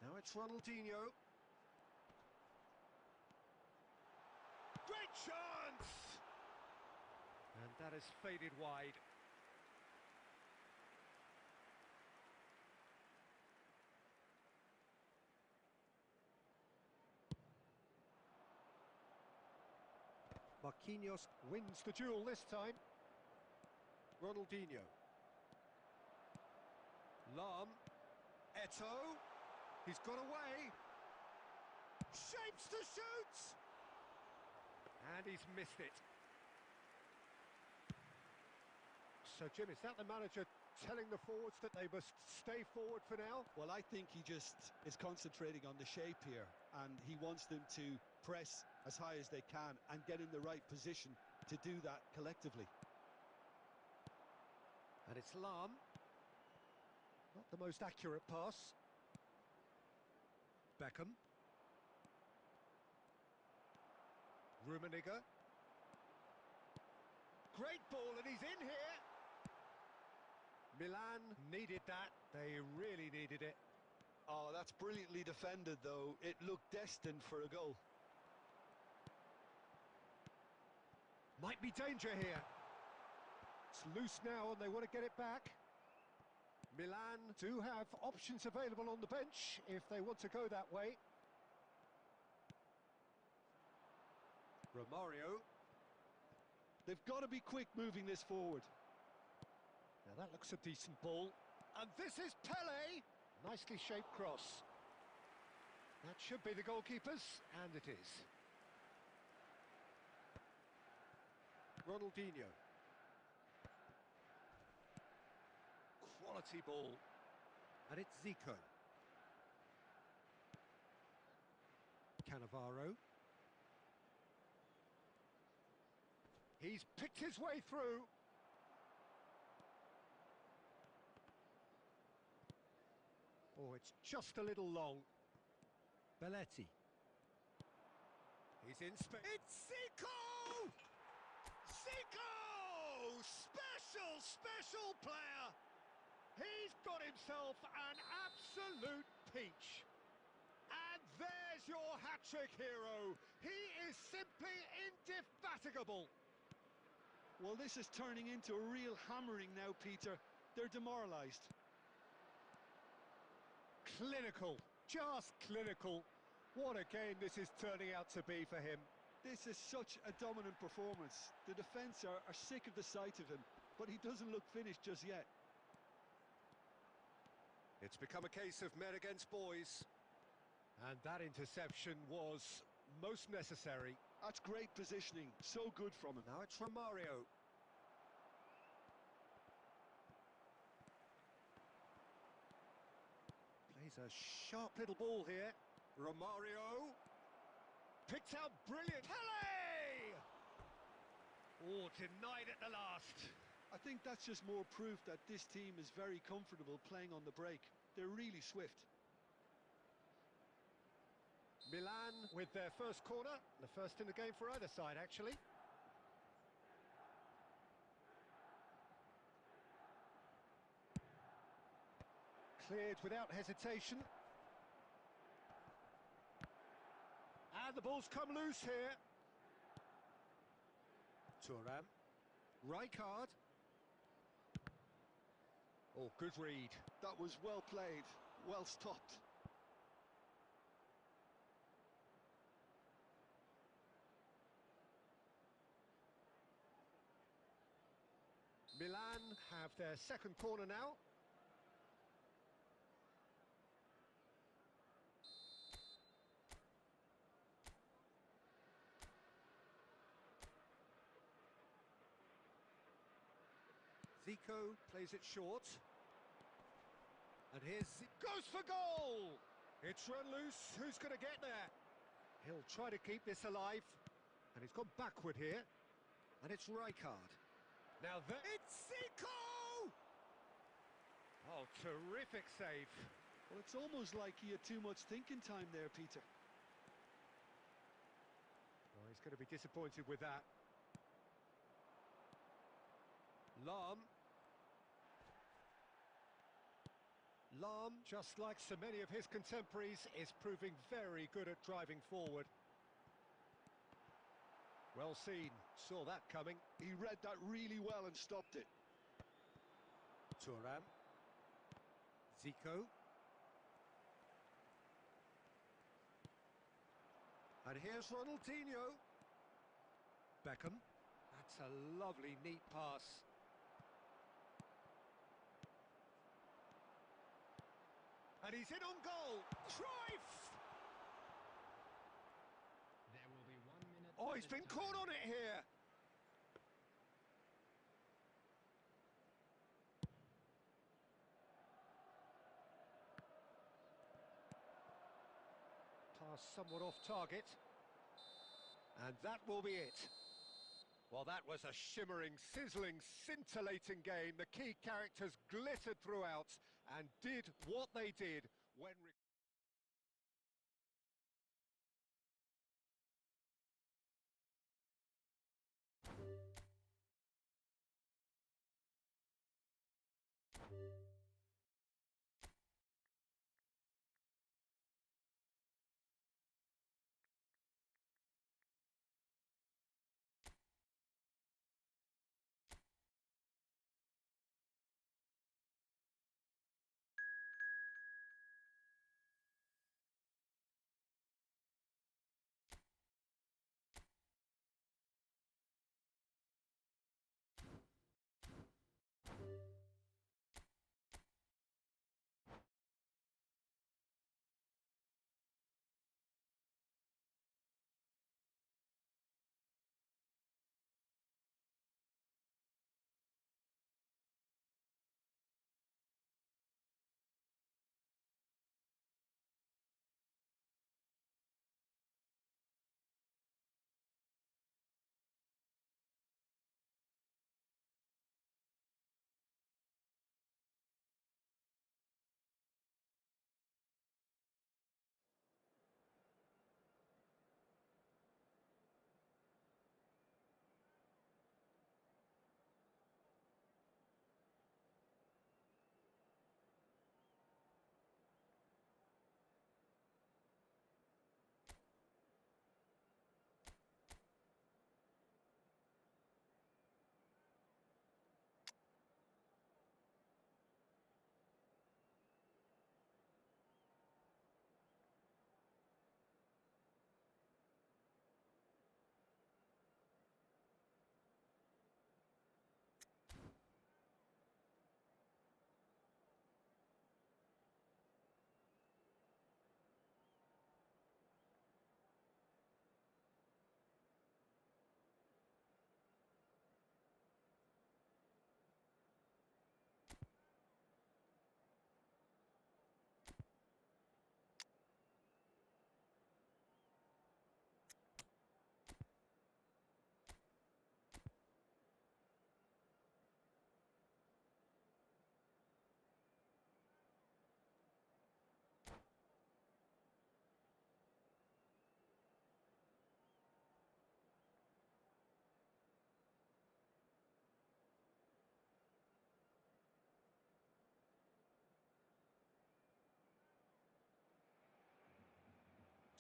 Speaker 1: Now it's Ronaldinho. Great chance! And that has faded wide. Marquinhos wins the duel this time. Ronaldinho. Lam. Eto'o. He's got away. Shapes to shoot! And he's missed it. So, Jim, is that the manager telling the forwards that they must stay forward for now?
Speaker 2: Well, I think he just is concentrating on the shape here, and he wants them to press as high as they can and get in the right position to do that collectively.
Speaker 1: And it's Lahm. Not the most accurate pass. Beckham. Rummenigge. Great ball, and he's in here. Milan needed that. They really needed it.
Speaker 2: Oh, that's brilliantly defended, though. It looked destined for a goal.
Speaker 1: Might be danger here. It's loose now, and they want to get it back. Milan do have options available on the bench if they want to go that way. Romario.
Speaker 2: They've got to be quick moving this forward.
Speaker 1: Now that looks a decent ball. And this is Pele. Nicely shaped cross. That should be the goalkeeper's, and it is. Ronaldinho. Quality ball. And it's Zico. Cannavaro. He's picked his way through. Oh, it's just a little long. Belletti. He's in space. It's Zico! Zico! Special player! He's got himself an absolute peach. And there's your hat-trick hero. He is simply indefatigable.
Speaker 2: Well, this is turning into a real hammering now, Peter. They're demoralised.
Speaker 1: Clinical, just clinical. What a game this is turning out to be for him.
Speaker 2: This is such a dominant performance. The defence are sick of the sight of him, but he doesn't look finished just yet.
Speaker 1: It's become a case of men against boys. And that interception was most necessary.
Speaker 2: That's great positioning, so good from him.
Speaker 1: Now it's Romario. Plays a sharp little ball here. Romario. Picked out brilliant. Pele! Oh, denied at the last.
Speaker 2: I think that's just more proof that this team is very comfortable playing on the break. They're really swift.
Speaker 1: Milan with their first corner, the first in the game for either side, actually. Cleared without hesitation. And the ball's come loose here. Thuram. Rijkaard. Oh, good read.
Speaker 2: That was well played, well stopped.
Speaker 1: Milan have their second corner now. Zico plays it short. And here's... goes for goal! It's run loose. Who's going to get there? He'll try to keep this alive. And he's gone backward here. And it's Rijkaard. Now there... it's Zico! Oh, terrific save.
Speaker 2: Well, it's almost like he had too much thinking time there, Peter.
Speaker 1: Oh, he's going to be disappointed with that. Lahm. Lahm, just like so many of his contemporaries, is proving very good at driving forward. Well seen, saw that coming.
Speaker 2: He read that really well and stopped it.
Speaker 1: Thuram. Zico. And here's Ronaldinho. Beckham. That's a lovely, neat pass. And he's in on goal. Cruyff!
Speaker 3: There will be 1 minute.
Speaker 1: Oh, he's been caught on it here. somewhat off target. And that will be it. Well, that was a shimmering, sizzling, scintillating game. The key characters glittered throughout and did what they did when...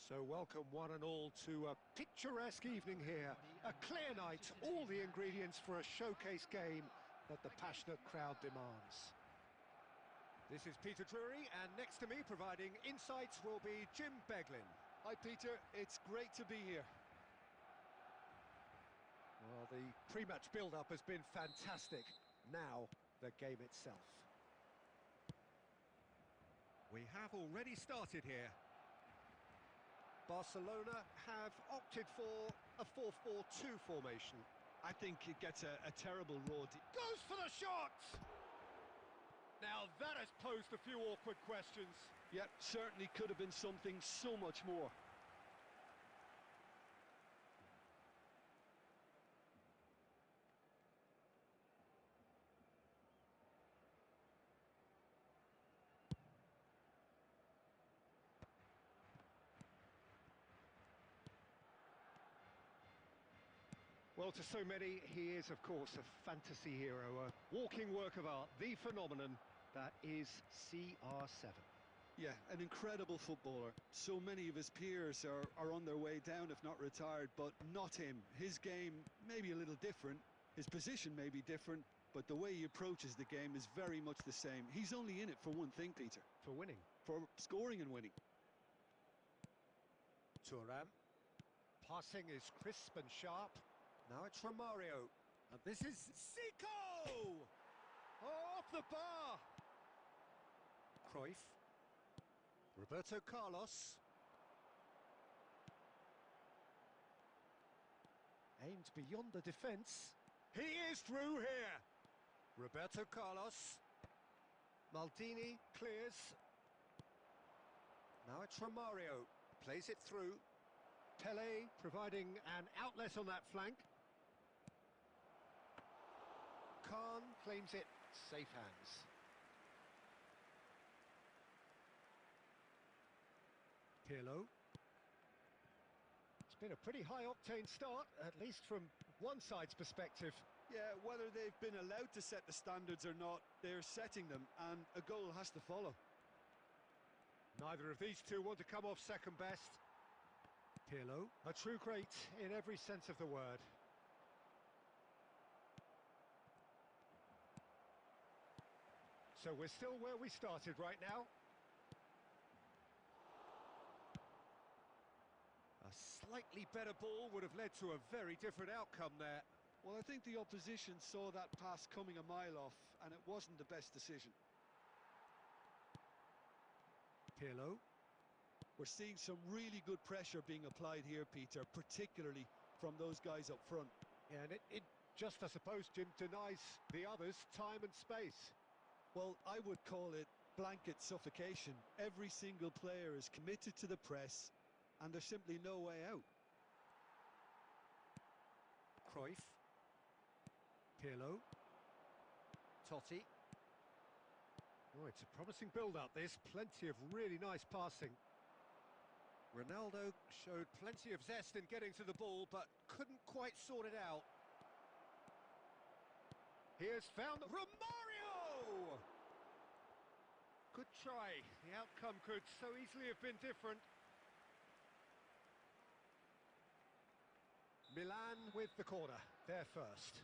Speaker 1: So welcome one and all to a picturesque evening here. A clear night, all the ingredients for a showcase game that the passionate crowd demands. This is Peter Drury, and next to me providing insights will be Jim Beglin.
Speaker 2: Hi Peter, it's great to be here.
Speaker 1: Well, the pre-match build-up has been fantastic. Now, the game itself. We have already started here. Barcelona have opted for a 4-4-2 formation.
Speaker 2: I think it gets a terrible road.
Speaker 1: Goes for the shot! Now that has posed a few awkward questions.
Speaker 2: Yeah, certainly could have been something so much more.
Speaker 1: Well, to so many, he is, of course, a fantasy hero, a walking work of art, the phenomenon that is CR7.
Speaker 2: Yeah, an incredible footballer. So many of his peers are on their way down, if not retired, but not him. His game may be a little different, his position may be different, but the way he approaches the game is very much the same. He's only in it for one thing, Peter.
Speaker 1: For winning.
Speaker 2: For scoring and winning.
Speaker 1: Thuram. Passing is crisp and sharp. Now it's Romario. And this is Zico! Oh, off the bar! Cruyff. Roberto Carlos. Aimed beyond the defence. He is through here! Roberto Carlos. Maldini clears. Now it's Romario. Plays it through. Pele providing an outlet on that flank. Khan claims it. Safe hands. Pirlo. It's been a pretty high-octane start, at least from one side's perspective.
Speaker 2: Yeah, whether they've been allowed to set the standards or not, they're setting them, and a goal has to follow.
Speaker 1: Neither of these two want to come off second best. Pirlo, a true great in every sense of the word. So we're still where we started right now. A slightly better ball would have led to a very different outcome there.
Speaker 2: Well, I think the opposition saw that pass coming a mile off, and it wasn't the best decision.
Speaker 1: Pirlo.
Speaker 2: We're seeing some really good pressure being applied here, Peter, particularly from those guys up front.
Speaker 1: Yeah, and it just, I suppose, Jim, denies the others time and space.
Speaker 2: Well, I would call it blanket suffocation. Every single player is committed to the press, and there's simply no way out.
Speaker 1: Cruyff. Pirlo. Totti. Oh, it's a promising build-up, this. Plenty of really nice passing. Ronaldo showed plenty of zest in getting to the ball, but couldn't quite sort it out. Here's found Romario! Good try. The outcome could so easily have been different. Milan with the corner. They're first.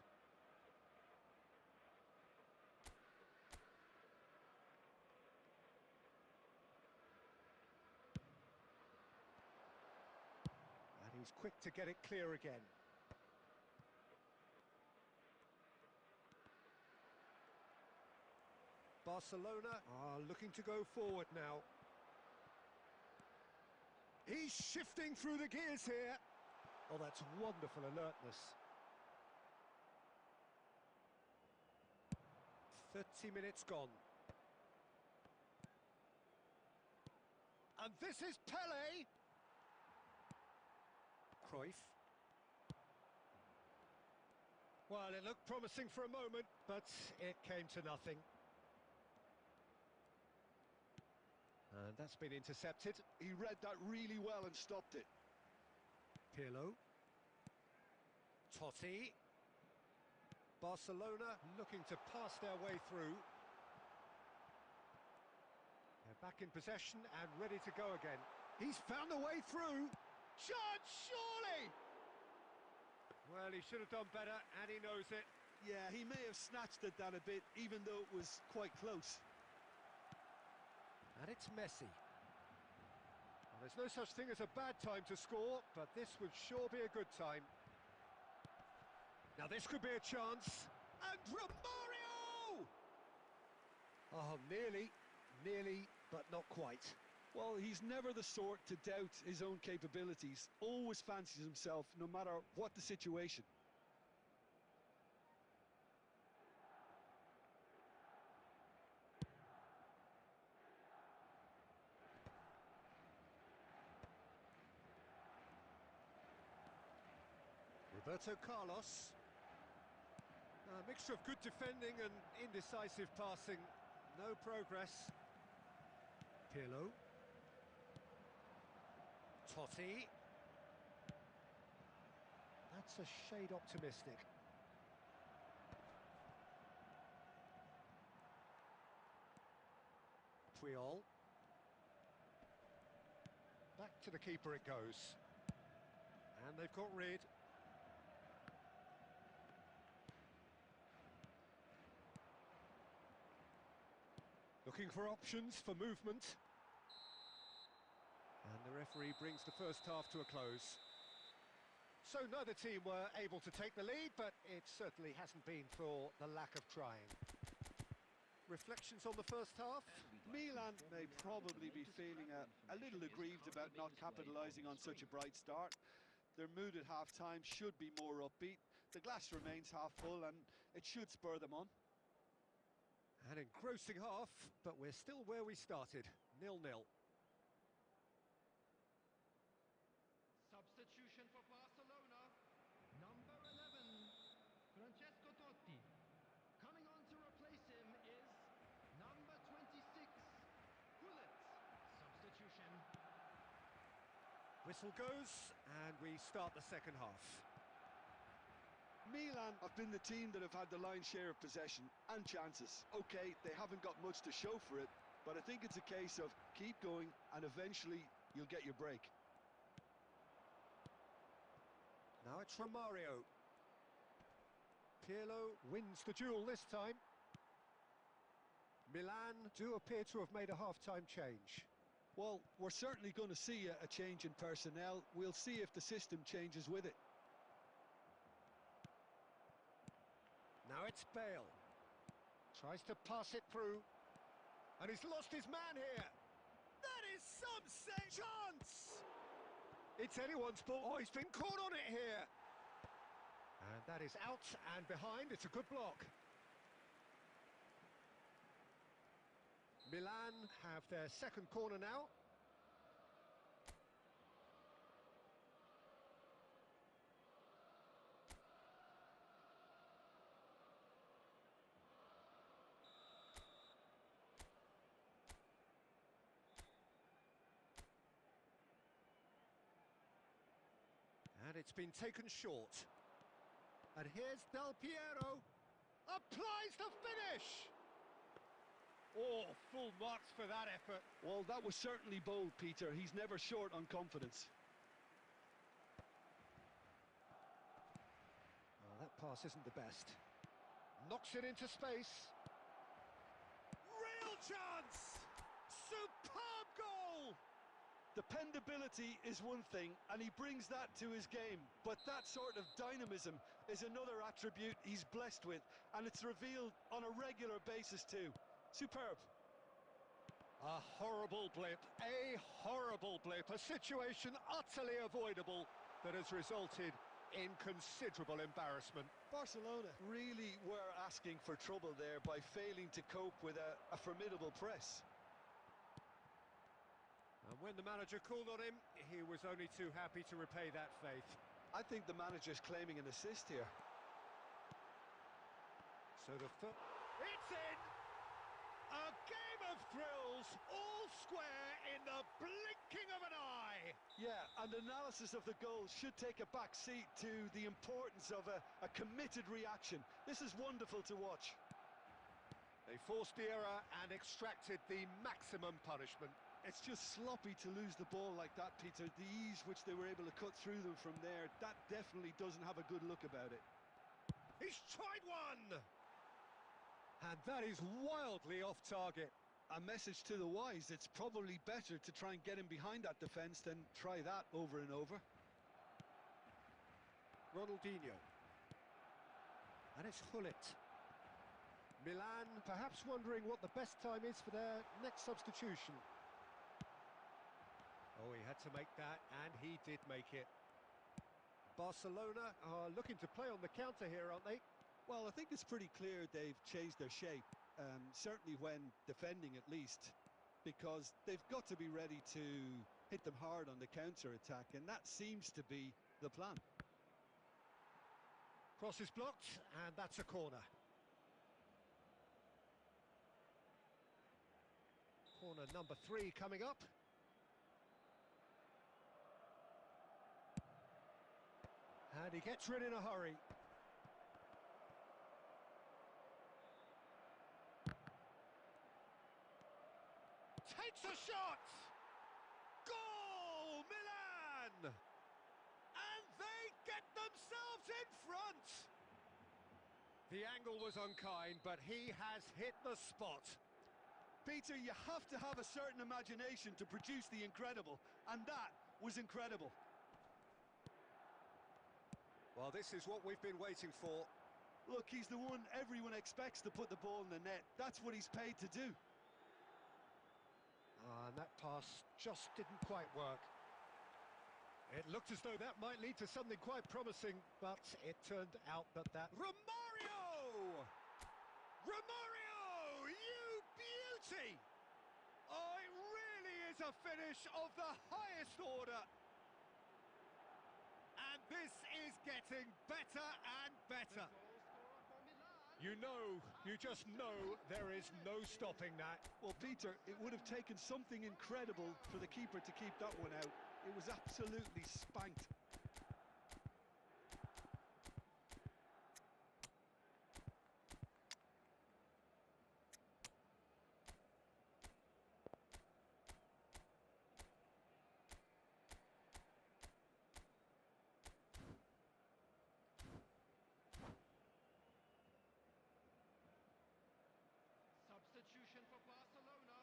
Speaker 1: And he's quick to get it clear again. Barcelona are looking to go forward now. He's shifting through the gears here. Oh, that's wonderful alertness. 30 minutes gone. And this is Pele. Cruyff. Well, it looked promising for a moment, but it came to nothing. And that's been intercepted.
Speaker 2: He read that really well and stopped it.
Speaker 1: Pirlo. Totti. Barcelona looking to pass their way through. They're back in possession and ready to go again. He's found a way through. Chance, surely! Well, he should have done better, and he knows it.
Speaker 2: Yeah, he may have snatched at that a bit, even though it was quite close.
Speaker 1: And it's Messi. Well, there's no such thing as a bad time to score, but this would sure be a good time. Now this could be a chance. And Romario! Oh, nearly, but not quite.
Speaker 2: Well, he's never the sort to doubt his own capabilities. Always fancies himself, no matter what the situation.
Speaker 1: Roberto Carlos. A mixture of good defending and indecisive passing. No progress. Pirlo. Totti. That's a shade optimistic. Puyol. Back to the keeper it goes. And they've got rid. Looking for options for movement. And the referee brings the first half to a close. So neither team were able to take the lead, but it certainly hasn't been for the lack of trying. Reflections on the first half?
Speaker 2: Milan may probably be feeling a little aggrieved about not capitalising on such a bright start. Their mood at half-time should be more upbeat. The glass remains half full and it should spur them on.
Speaker 1: An engrossing half, but we're still where we started, 0-0.
Speaker 3: substitution for Barcelona. Number 11, Francesco Totti. Coming on to replace him is number 26, Blitz. Substitution.
Speaker 1: Whistle goes, and we start the second half.
Speaker 2: Milan have been the team that have had the lion's share of possession and chances. Okay, they haven't got much to show for it, but I think it's a case of keep going and eventually you'll get your break.
Speaker 1: Now it's Romario. Pirlo wins the duel this time. Milan do appear to have made a half-time change.
Speaker 2: Well, we're certainly going to see a change in personnel. We'll see if the system changes with it.
Speaker 1: Now it's Bale. Tries to pass it through. And he's lost his man here. That is some chance! It's anyone's ball. Oh, he's been caught on it here. And that is out and behind. It's a good block. Milan have their second corner now. And it's been taken short. And here's Del Piero. Applies the finish! Oh, full marks for that effort.
Speaker 2: Well, that was certainly bold, Peter. He's never short on confidence.
Speaker 1: Oh, that pass isn't the best. Knocks it into space. Real chance! Superb goal!
Speaker 2: Dependability is one thing, and he brings that to his game. But that sort of dynamism is another attribute he's blessed with, and it's revealed on a regular basis too. Superb.
Speaker 1: A horrible blip, a situation utterly avoidable that has resulted in considerable embarrassment.
Speaker 2: Barcelona really were asking for trouble there by failing to cope with a formidable press.
Speaker 1: And when the manager called on him, he was only too happy to repay that faith.
Speaker 2: I think the manager's claiming an assist here.
Speaker 1: So it's in! A game of thrills, all square in the blinking of an eye!
Speaker 2: Yeah, and analysis of the goal should take a back seat to the importance of a committed reaction. This is wonderful to watch.
Speaker 1: They forced the error and extracted the maximum punishment.
Speaker 2: It's just sloppy to lose the ball like that, Peter. The ease which they were able to cut through them from there, that definitely doesn't have a good look about it.
Speaker 1: He's tried one! And that is wildly off target.
Speaker 2: A message to the wise, it's probably better to try and get him behind that defence than try that over and over.
Speaker 1: Ronaldinho. And it's Hullet. Milan perhaps wondering what the best time is for their next substitution. Oh, he had to make that, and he did make it. Barcelona are looking to play on the counter here, aren't they?
Speaker 2: Well, I think it's pretty clear they've changed their shape, certainly when defending at least, because they've got to be ready to hit them hard on the counter-attack, and that seems to be the plan.
Speaker 1: Cross is blocked, and that's a corner. Corner number 3 coming up. And he gets rid in a hurry. Takes a shot! Goal, Milan! And they get themselves in front! The angle was unkind, but he has hit the spot.
Speaker 2: Peter, you have to have a certain imagination to produce the incredible, and that was incredible.
Speaker 1: Well, this is what we've been waiting for.
Speaker 2: Look, he's the one everyone expects to put the ball in the net. That's what he's paid to do.
Speaker 1: And that pass just didn't quite work. It looked as though that might lead to something quite promising, but it turned out that... Romario! Romario! You beauty! Oh, it really is a finish of the highest order. This is getting better and better. You just know there is no stopping that.
Speaker 2: Well, Peter, it would have taken something incredible for the keeper to keep that one out. It was absolutely spanked.
Speaker 3: Substitution for Barcelona.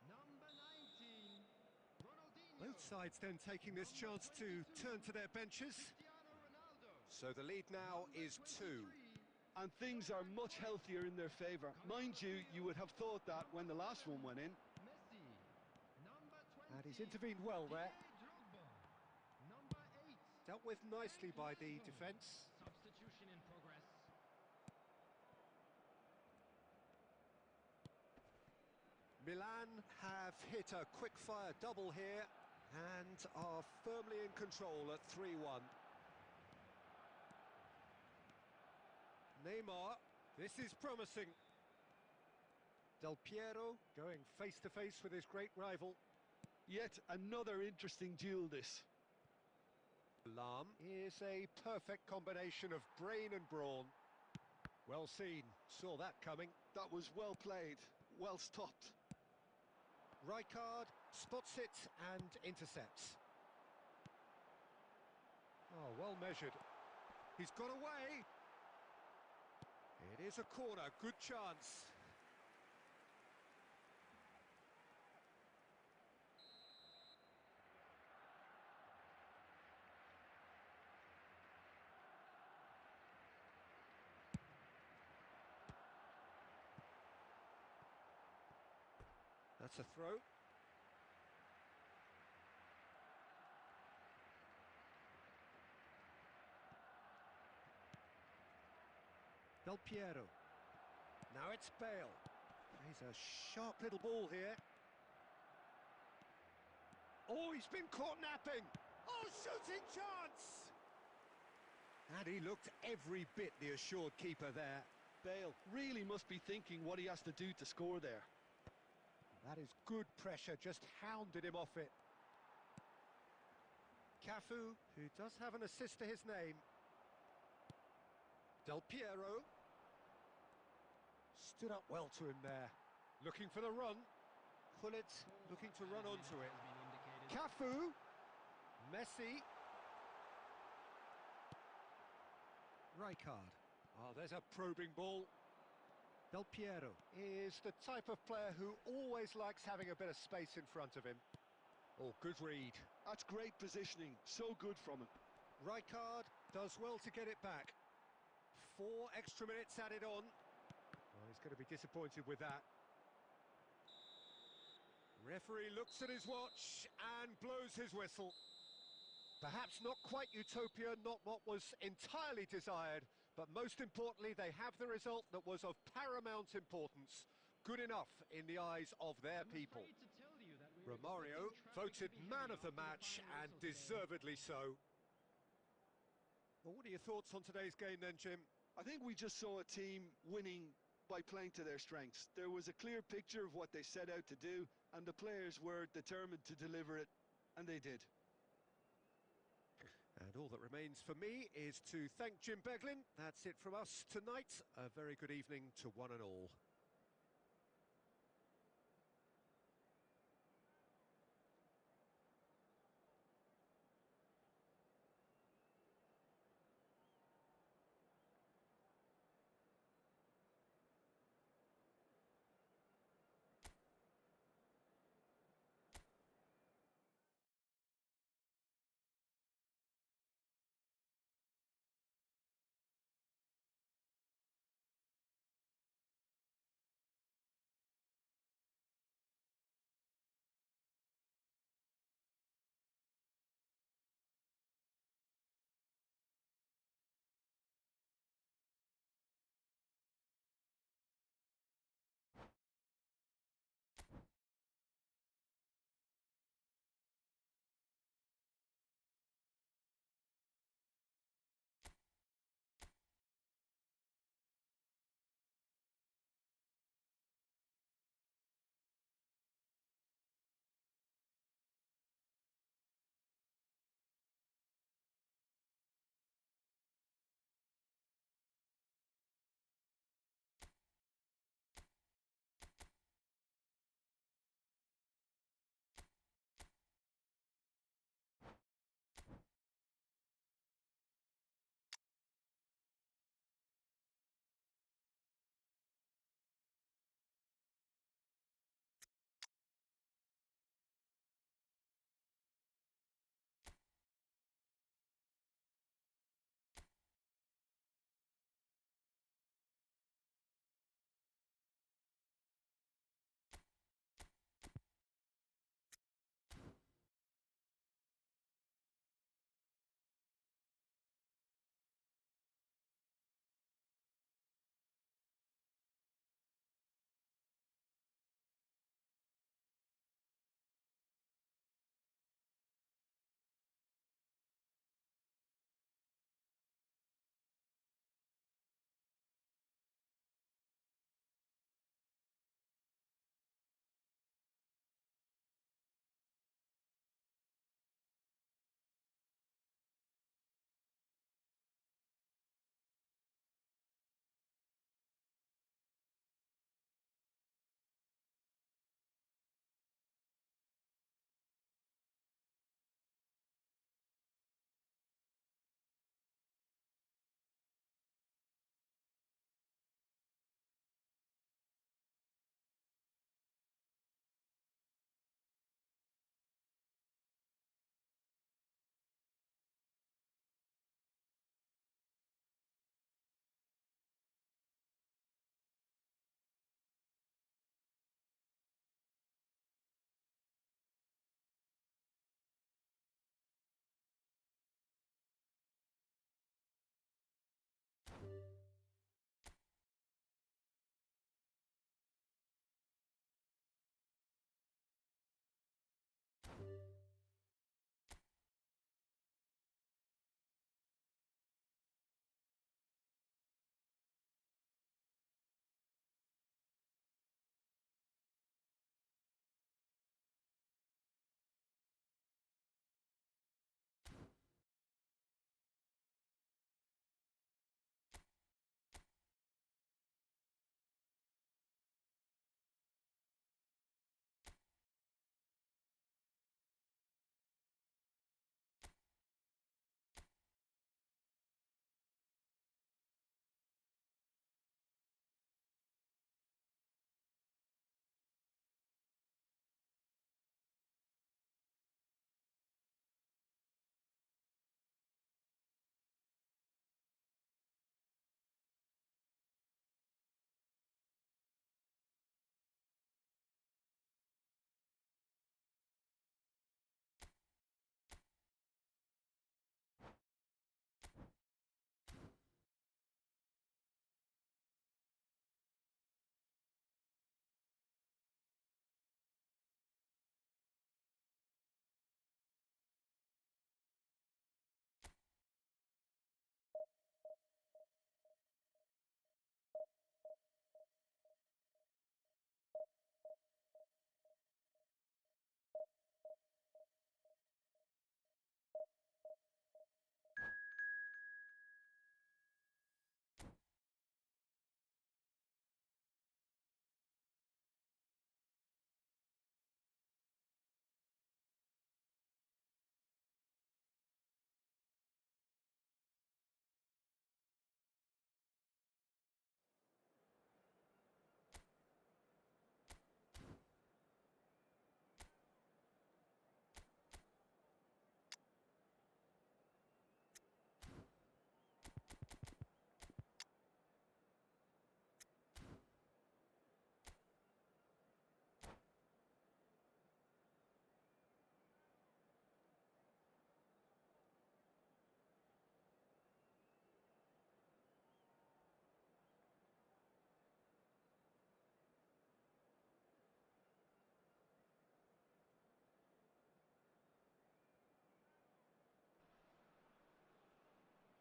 Speaker 3: Number 19, Ronaldinho.
Speaker 1: Both sides then taking this chance to turn to their benches.
Speaker 3: Cristiano Ronaldo.
Speaker 1: So the lead now is 2.
Speaker 2: And things are much healthier in their favour. Mind you, you would have thought that when the last one went in.
Speaker 3: Messi. Number 20.
Speaker 1: And he's intervened well there.
Speaker 3: Drogba. Number 8.
Speaker 1: Dealt with nicely by the defence.
Speaker 3: Substitution in progress.
Speaker 1: Milan have hit a quick-fire double here and are firmly in control at 3-1. Neymar, this is promising. Del Piero going face-to-face with his great rival.
Speaker 2: Yet another interesting duel, this.
Speaker 1: Lam is a perfect combination of brain and brawn. Well seen, saw that coming.
Speaker 2: That was well played, well stopped.
Speaker 1: Rijkaard spots it and intercepts. Oh, well measured. He's got away. It is a corner, good chance. That's a throw. Del Piero. Now it's Bale. He's a sharp little ball here. Oh, he's been caught napping. Oh, shooting chance! And he looked every bit the assured keeper there.
Speaker 2: Bale really must be thinking what he has to do to score there.
Speaker 1: That is good pressure, just hounded him off it. Cafu, who does have an assist to his name. Del Piero. Stood up well to him there. Looking for the run. Gullit looking to run onto it. Cafu. Messi. Rijkaard. Oh, there's a probing ball. Del Piero is the type of player who always likes having a bit of space in front of him. Oh, good read.
Speaker 2: That's great positioning, so good from him.
Speaker 1: Rijkaard does well to get it back. 4 extra minutes added on. Oh, he's going to be disappointed with that. Referee looks at his watch and blows his whistle. Perhaps not quite utopia, not what was entirely desired, but most importantly, they have the result that was of paramount importance. Good enough in the eyes of their people. Romario voted man of the match, and deservedly so. Well, what are your thoughts on today's game then, Jim?
Speaker 2: I think we just saw a team winning by playing to their strengths. There was a clear picture of what they set out to do, and the players were determined to deliver it, and they did.
Speaker 1: And all that remains for me is to thank Jim Beglin. That's it from us tonight. A very good evening to one and all.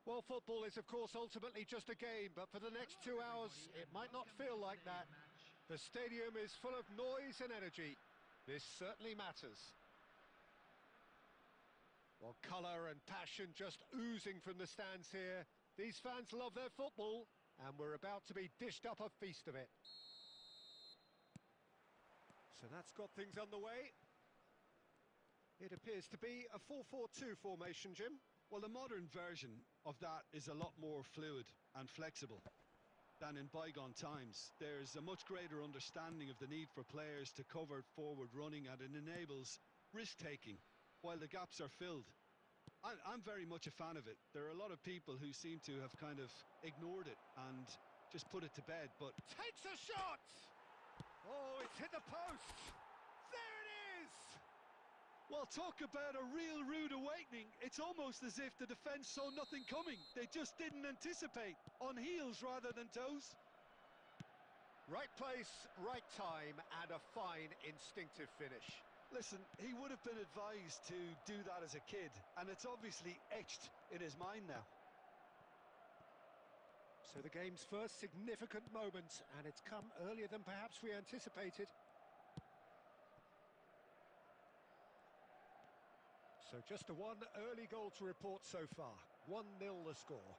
Speaker 1: Well, football is, of course, ultimately just a game, but for the next 2 hours, it might not feel like that. The stadium is full of noise and energy. This certainly matters. Well, colour and passion just oozing from the stands here. These fans love their football, and we're about to be dished up a feast of it. So that's got things underway. It appears to be a 4-4-2 formation, Jim.
Speaker 2: Well, the modern version of that is a lot more fluid and flexible than in bygone times. There's a much greater understanding of the need for players to cover forward running, and it enables risk-taking while the gaps are filled. I'm very much a fan of it. There are a lot of people who seem to have kind of ignored it and just put it to bed, but...
Speaker 1: Takes a shot! Oh, it's hit the post! There it is!
Speaker 2: Well, talk about a real rude awakening. It's almost as if the defence saw nothing coming. They just didn't anticipate. On heels rather than toes.
Speaker 1: Right place, right time, and a fine instinctive finish.
Speaker 2: Listen, he would have been advised to do that as a kid, and it's obviously etched in his mind now.
Speaker 1: So the game's first significant moment, and it's come earlier than perhaps we anticipated. So just the one early goal to report so far. 1-0 the score.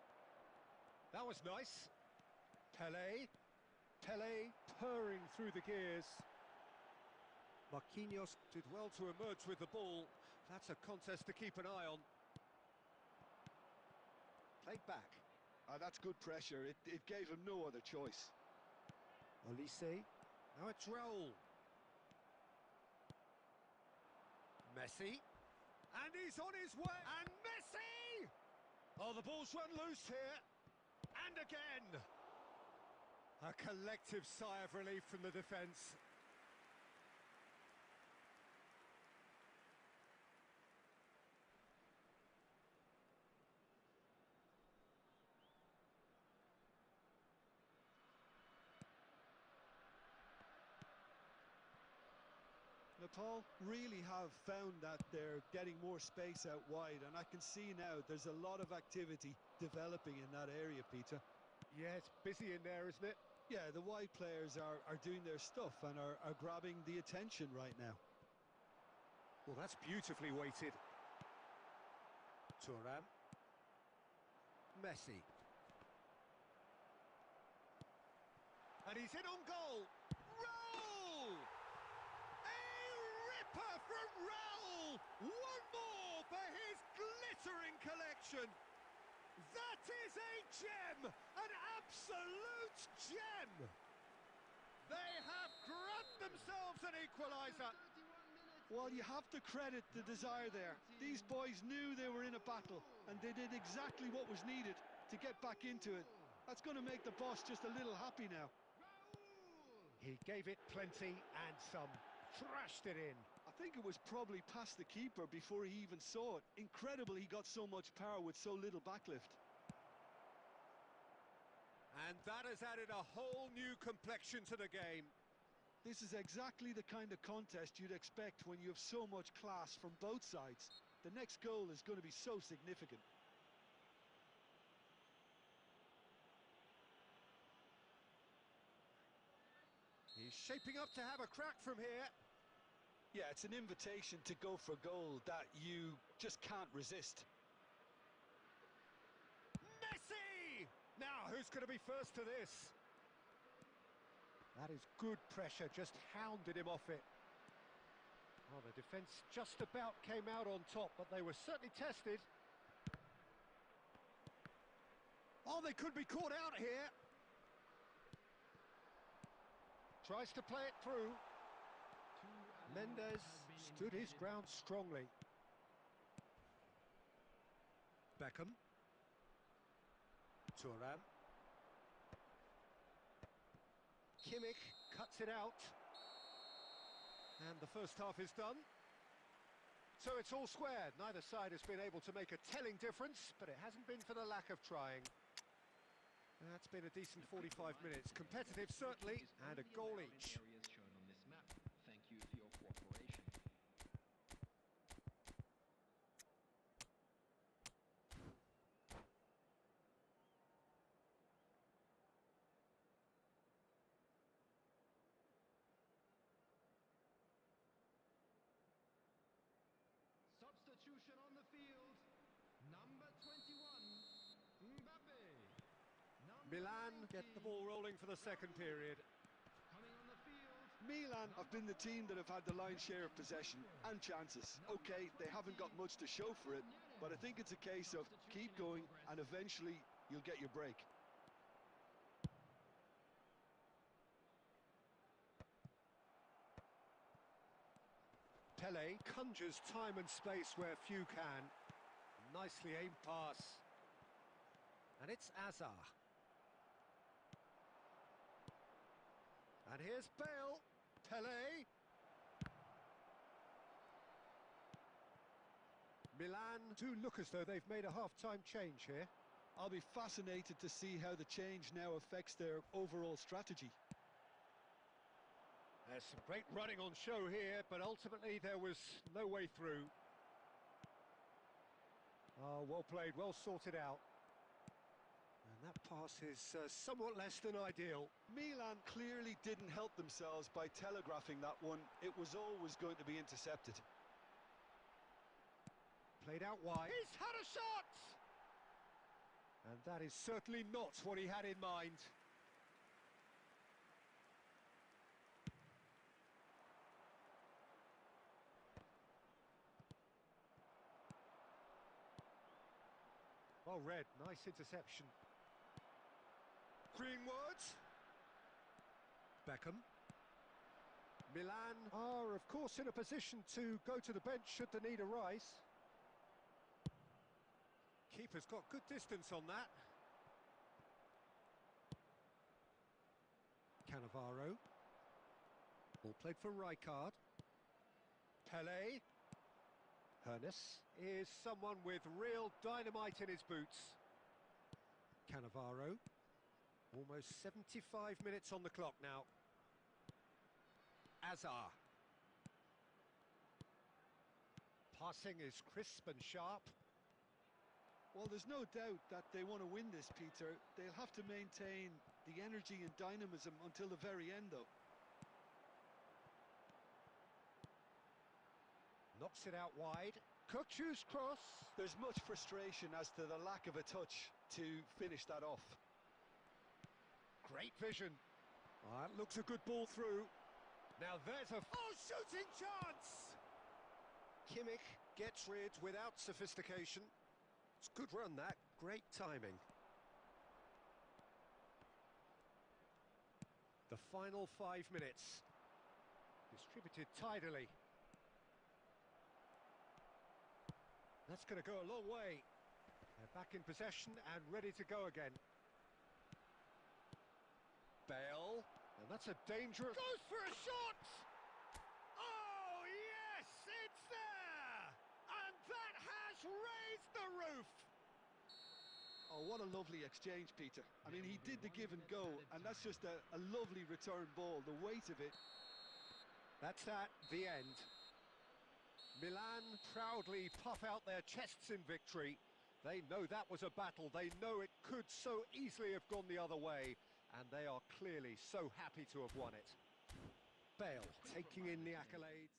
Speaker 1: That was nice. Pele purring through the gears. Marquinhos did well to emerge with the ball. That's a contest to keep an eye on. Played back.
Speaker 2: That's good pressure. It gave him no other choice.
Speaker 1: Olise. Now it's Raul. Messi. And he's on his way. And Messi! Oh, the ball's run loose here. And again. A collective sigh of relief from the defence.
Speaker 2: Nepal really have found that they're getting more space out wide, and I can see now there's a lot of activity developing in that area, Peter.
Speaker 1: Yeah, it's busy in there, isn't it?
Speaker 2: Yeah, the wide players are doing their stuff and are grabbing the attention right now.
Speaker 1: Well, that's beautifully weighted. Thuram. Messi. And he's in on goal. Raul! A ripper from Raul! One more for his glittering collection. That is a gem! An absolute gem! They have grabbed themselves an equaliser.
Speaker 2: Well, you have to credit the desire there. These boys knew they were in a battle, and they did exactly what was needed to get back into it. That's going to make the boss just a little happy now.
Speaker 1: He gave it plenty and some. Thrashed it in.
Speaker 2: I think it was probably past the keeper before he even saw it. Incredible he got so much power with so little backlift.
Speaker 1: And that has added a whole new complexion to the game.
Speaker 2: This is exactly the kind of contest you'd expect when you have so much class from both sides. The next goal is going to be so significant.
Speaker 1: He's shaping up to have a crack from here.
Speaker 2: Yeah, it's an invitation to go for goal that you just can't resist.
Speaker 1: Messi! Now, who's going to be first to this? That is good pressure, just hounded him off it. Oh, the defence just about came out on top, but they were certainly tested. Oh, they could be caught out here. Tries to play it through. Mendes stood his ground strongly. Beckham. Thuram. Kimmich cuts it out. And the first half is done. So it's all squared. Neither side has been able to make a telling difference, but it hasn't been for the lack of trying. That's been a decent 45 minutes. Competitive, certainly, and a goal each.
Speaker 3: Areas shown on this map. Thank you for your cooperation.
Speaker 1: Milan get the ball rolling for the second period.
Speaker 3: Coming on the field.
Speaker 2: Milan have been the team that have had the lion's share of possession and chances. Okay, they haven't got much to show for it, but I think it's a case of keep going and eventually you'll get your break.
Speaker 1: Pele conjures time and space where few can. Nicely aimed pass. And it's Azar. And here's Bale. Pele. Milan do look as though they've made a half-time change here.
Speaker 2: I'll be fascinated to see how the change now affects their overall strategy.
Speaker 1: There's some great running on show here, but ultimately there was no way through. Oh, well played, well sorted out. And that pass is somewhat less than ideal.
Speaker 2: Milan clearly didn't help themselves by telegraphing that one. It was always going to be intercepted.
Speaker 1: Played out wide. He's had a shot! And that is certainly not what he had in mind. Well read, nice interception. Greenwood. Beckham. Milan are, of course, in a position to go to the bench should the need arise. Keeper's got good distance on that. Cannavaro. Ball played for Rijkaard. Pele. Fortess is someone with real dynamite in his boots. Cannavaro. Almost 75 minutes on the clock now. Azar. Passing is crisp and sharp.
Speaker 2: Well, there's no doubt that they want to win this, Peter. They'll have to maintain the energy and dynamism until the very end, though.
Speaker 1: Knocks it out wide. Kochu's cross.
Speaker 2: There's much frustration as to the lack of a touch to finish that off.
Speaker 1: Great vision. That looks a good ball through. Now there's a... Oh, shooting chance! Kimmich gets rid without sophistication. It's a good run, that. Great timing. The final 5 minutes. Distributed tidily. That's going to go a long way. They're back in possession and ready to go again. Bale. And that's a dangerous... Goes for a shot! Oh, yes! It's there! And that has raised the roof!
Speaker 2: Oh, what a lovely exchange, Peter. I mean, he did the give and go, and that's just a lovely return ball. The weight of it.
Speaker 1: That's that, the end. Milan proudly puff out their chests in victory. They know that was a battle. They know it could so easily have gone the other way. And they are clearly so happy to have won it. Bale taking in the accolades.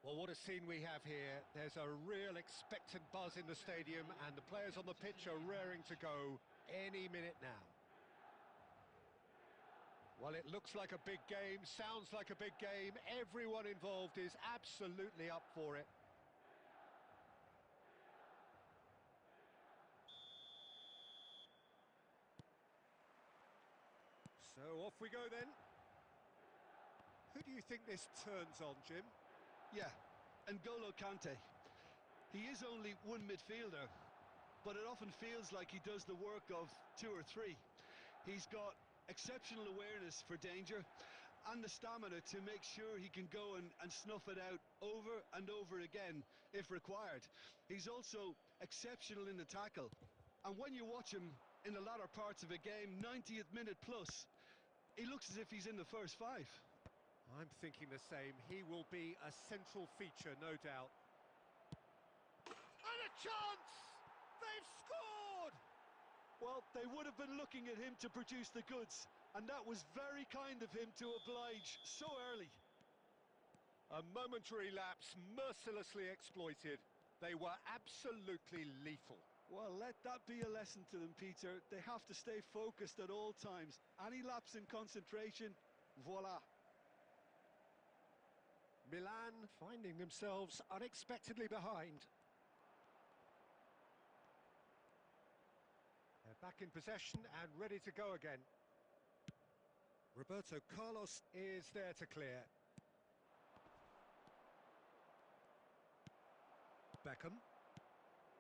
Speaker 1: Well, what a scene we have here. There's a real expectant buzz in the stadium, and the players on the pitch are raring to go any minute now. Well, it looks like a big game, sounds like a big game. Everyone involved is absolutely up for it. So off we go then. Who do you think this turns on, Jim?
Speaker 2: Yeah, N'Golo Kante. He is only one midfielder, but it often feels like he does the work of two or three. He's got exceptional awareness for danger and the stamina to make sure he can go and snuff it out over and over again if required. He's also exceptional in the tackle, and when you watch him in the latter parts of a game, 90th minute plus, he looks as if he's in the first five.
Speaker 1: I'm thinking the same. He will be a central feature, no doubt. And a chance! They've scored!
Speaker 2: Well, they would have been looking at him to produce the goods, and that was very kind of him to oblige so early.
Speaker 1: A momentary lapse, mercilessly exploited. They were absolutely lethal.
Speaker 2: Well, let that be a lesson to them, Peter. They have to stay focused at all times. Any lapse in concentration, voila.
Speaker 1: Milan finding themselves unexpectedly behind. They're back in possession and ready to go again. Roberto Carlos is there to clear. Beckham.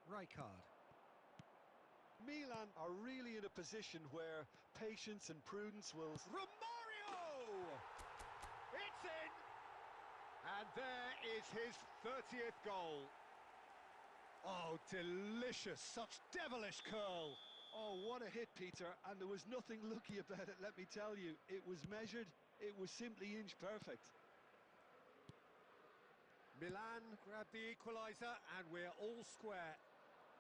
Speaker 1: Rijkaard.
Speaker 2: Milan are really in a position where patience and prudence will...
Speaker 1: Romario! It's in! And there is his 30th goal. Oh, delicious, such devilish curl.
Speaker 2: Oh, what a hit, Peter, and there was nothing lucky about it, let me tell you. It was measured, it was simply inch perfect.
Speaker 1: Milan grabbed the equaliser, and we're all square.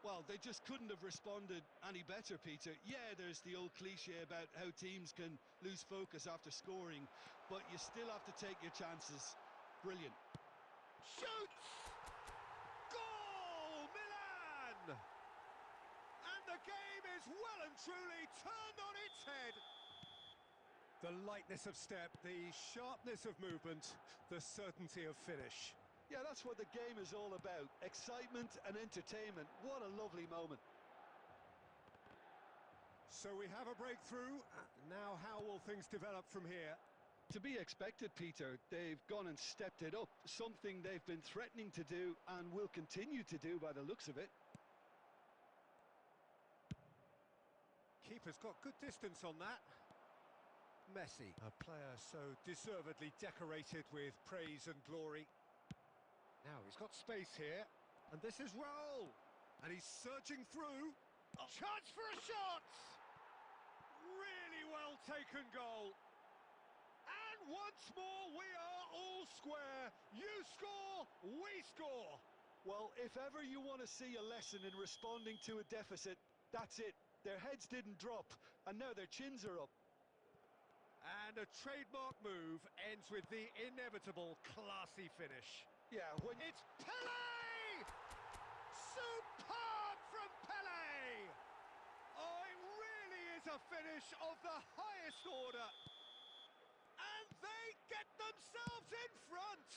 Speaker 2: Well, they just couldn't have responded any better, Peter. Yeah, there's the old cliche about how teams can lose focus after scoring, but you still have to take your chances. Brilliant.
Speaker 1: Shoots! Goal! Milan! And the game is well and truly turned on its head. The lightness of step, the sharpness of movement, the certainty of finish.
Speaker 2: Yeah, that's what the game is all about. Excitement and entertainment. What a lovely moment.
Speaker 1: So we have a breakthrough. Now how will things develop from here?
Speaker 2: To be expected, Peter. They've gone and stepped it up. Something they've been threatening to do and will continue to do by the looks of it.
Speaker 1: Keeper's got good distance on that. Messi, a player so deservedly decorated with praise and glory. Now he's got space here, and this is Raul, and he's surging through. Oh. Chance for a shot! Really well taken goal. And once more we are all square. You score, we score.
Speaker 2: Well, if ever you want to see a lesson in responding to a deficit, that's it. Their heads didn't drop, and now their chins are up.
Speaker 1: And a trademark move ends with the inevitable classy finish.
Speaker 2: Yeah, when...
Speaker 1: It's Pele! Superb from Pele! Oh, it really is a finish of the highest order. And they get themselves in front.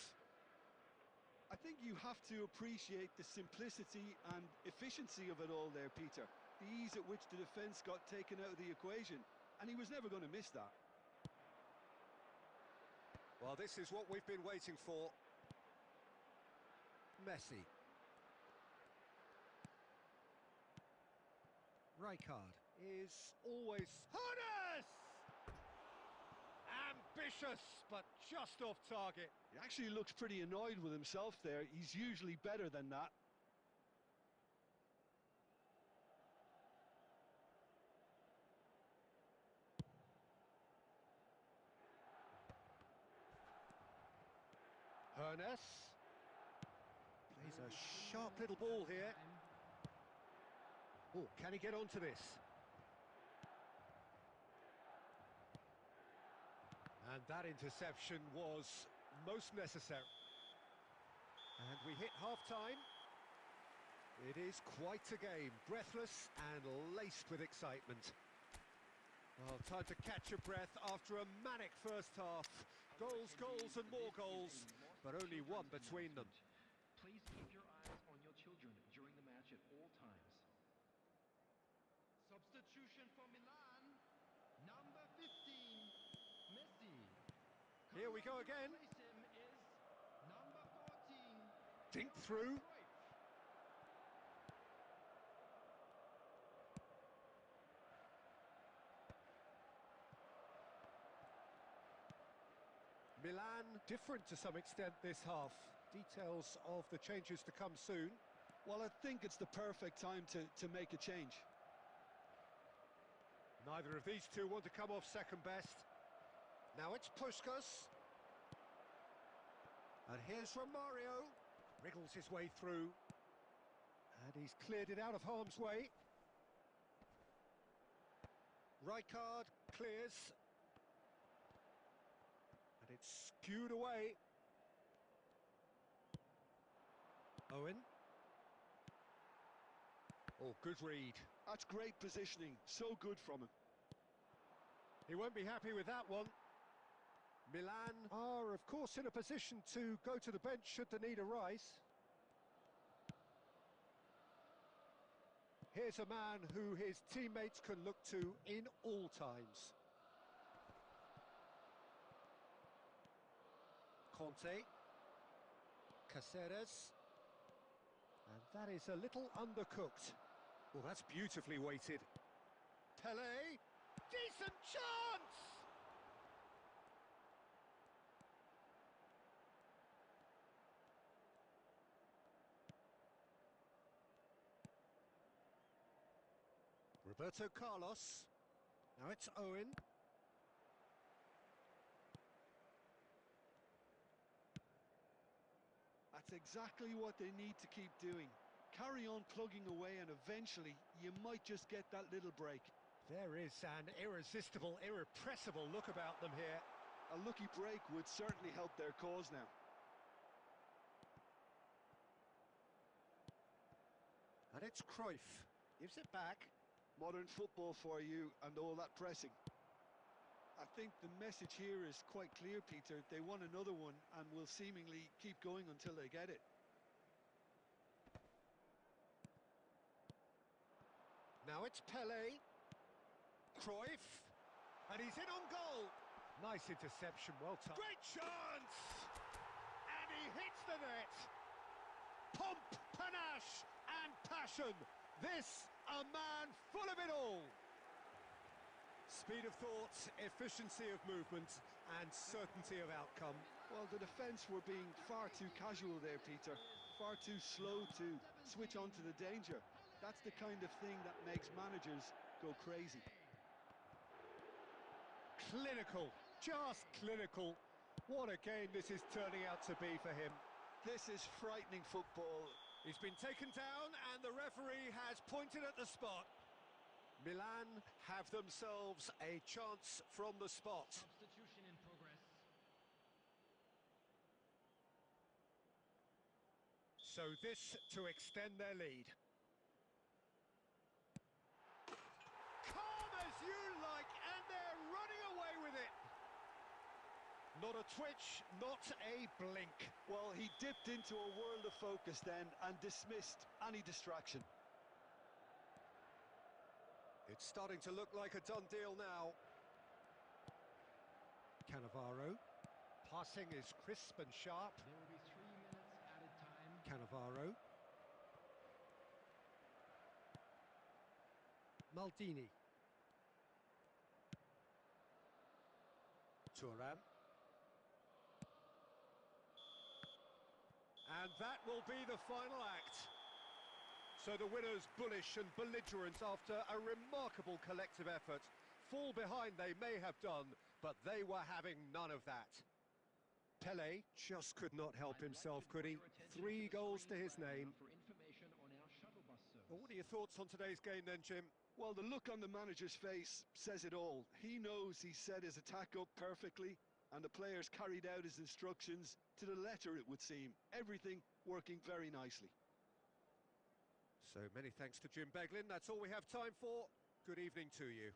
Speaker 2: I think you have to appreciate the simplicity and efficiency of it all there, Peter. The ease at which the defence got taken out of the equation, and he was never going to miss that.
Speaker 1: Well, this is what we've been waiting for. Messi. Rijkaard is always... Fortess! Ambitious, but just off target.
Speaker 2: He actually looks pretty annoyed with himself there. He's usually better than that.
Speaker 1: Fortess plays a sharp little ball here. Oh, can he get onto this? And that interception was most necessary. And we hit half-time. It is quite a game, breathless and laced with excitement. Well, time to catch your breath after a manic first half. Goals, goals and more goals, but only one between them.
Speaker 3: Please keep your eyes on your children during the match at all times. Substitution for Milan, number 15, Messi.
Speaker 1: Here we go again.
Speaker 3: Replace him is number 14.
Speaker 1: Dink through. Milan different to some extent this half. Details of the changes to come soon.
Speaker 2: Well, I think it's the perfect time to make a change.
Speaker 1: Neither of these two want to come off second best. Now it's Puskás. And here's Romario. Wriggles his way through. And he's cleared it out of harm's way. Rijkaard clears. And it's skewed away. Owen. Oh, good read.
Speaker 2: That's great positioning, so good from him.
Speaker 1: He won't be happy with that one. Milan are, of course, in a position to go to the bench should the need arise. Here's a man who his teammates can look to in all times. Conte. Caceres. And that is a little undercooked. Well, that's beautifully weighted. Pelé. Decent chance! Roberto Carlos. Now it's Owen.
Speaker 2: That's exactly what they need to keep doing. Carry on plugging away and eventually you might just get that little break.
Speaker 1: There is an irresistible, irrepressible look about them here.
Speaker 2: A lucky break would certainly help their cause now.
Speaker 1: And it's Cruyff. Gives it back.
Speaker 2: Modern football for you and all that pressing. I think the message here is quite clear, Peter. They won another one and will seemingly keep going until they get it.
Speaker 1: Now it's Pelé. Cruyff. And he's in on goal. Nice interception, well timed. Great chance! And he hits the net. Pomp, panache and passion. This, a man full of it all. Speed of thought, efficiency of movement and certainty of outcome.
Speaker 2: Well, the defence were being far too casual there, Peter. Far too slow to switch on to the danger. That's the kind of thing that makes managers go crazy.
Speaker 1: Clinical, just clinical. What a game this is turning out to be for him.
Speaker 2: This is frightening football.
Speaker 1: He's been taken down and the referee has pointed at the spot. Milan have themselves a chance from the spot.
Speaker 3: Substitution in progress.
Speaker 1: So this to extend their lead. Calm as you like, and they're running away with it. Not a twitch, not a blink.
Speaker 2: Well, he dipped into a world of focus then and dismissed any distraction.
Speaker 1: It's starting to look like a done deal now. Cannavaro. Passing is crisp and sharp.
Speaker 3: There will be 3 minutes added time.
Speaker 1: Cannavaro. Maldini. Thuram. And that will be the final act. So the winners bullish and belligerent after a remarkable collective effort. Fall behind they may have done, but they were having none of that. Pelé just could not help himself, could he? 3 goals to his name.
Speaker 3: For information on our shuttle bus service.
Speaker 1: Well, what are your thoughts on today's game then, Jim?
Speaker 2: Well, the look on the manager's face says it all. He knows he set his attack up perfectly, and the players carried out his instructions to the letter, it would seem. Everything working very nicely.
Speaker 1: So many thanks to Jim Beglin. That's all we have time for. Good evening to you.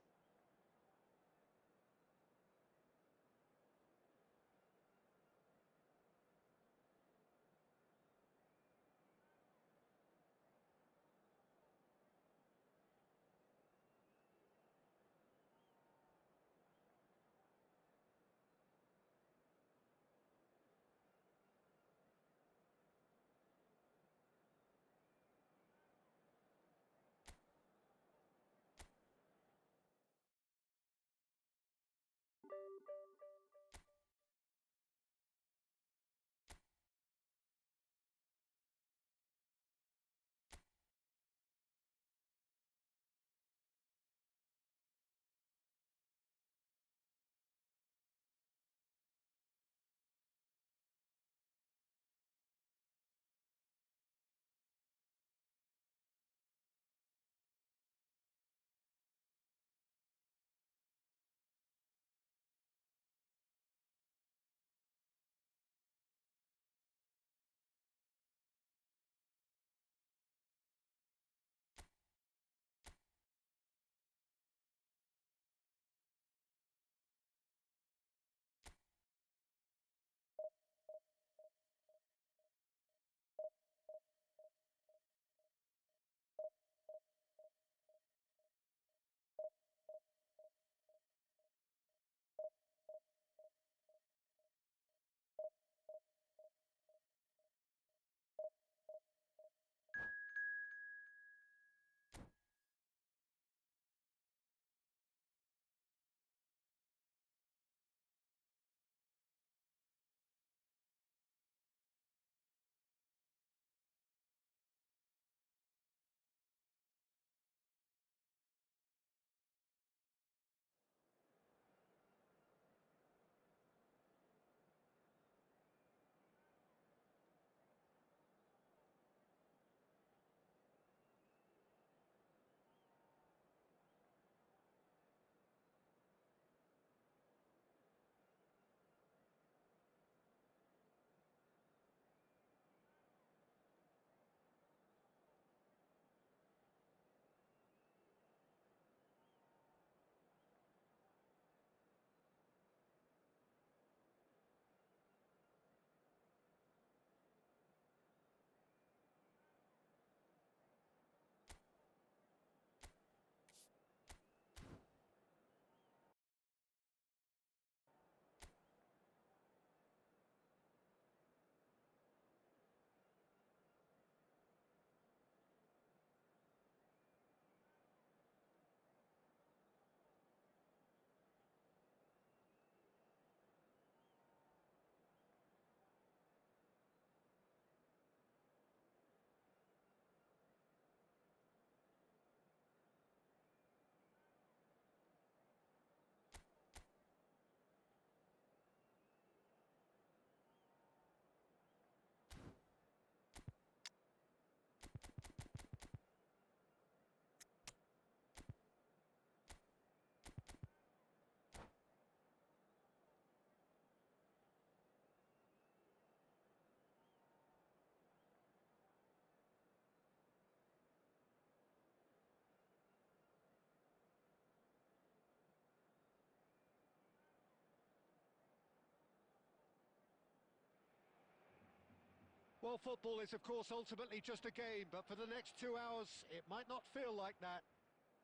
Speaker 1: Well, football is, of course, ultimately just a game, but for the next 2 hours, it might not feel like that.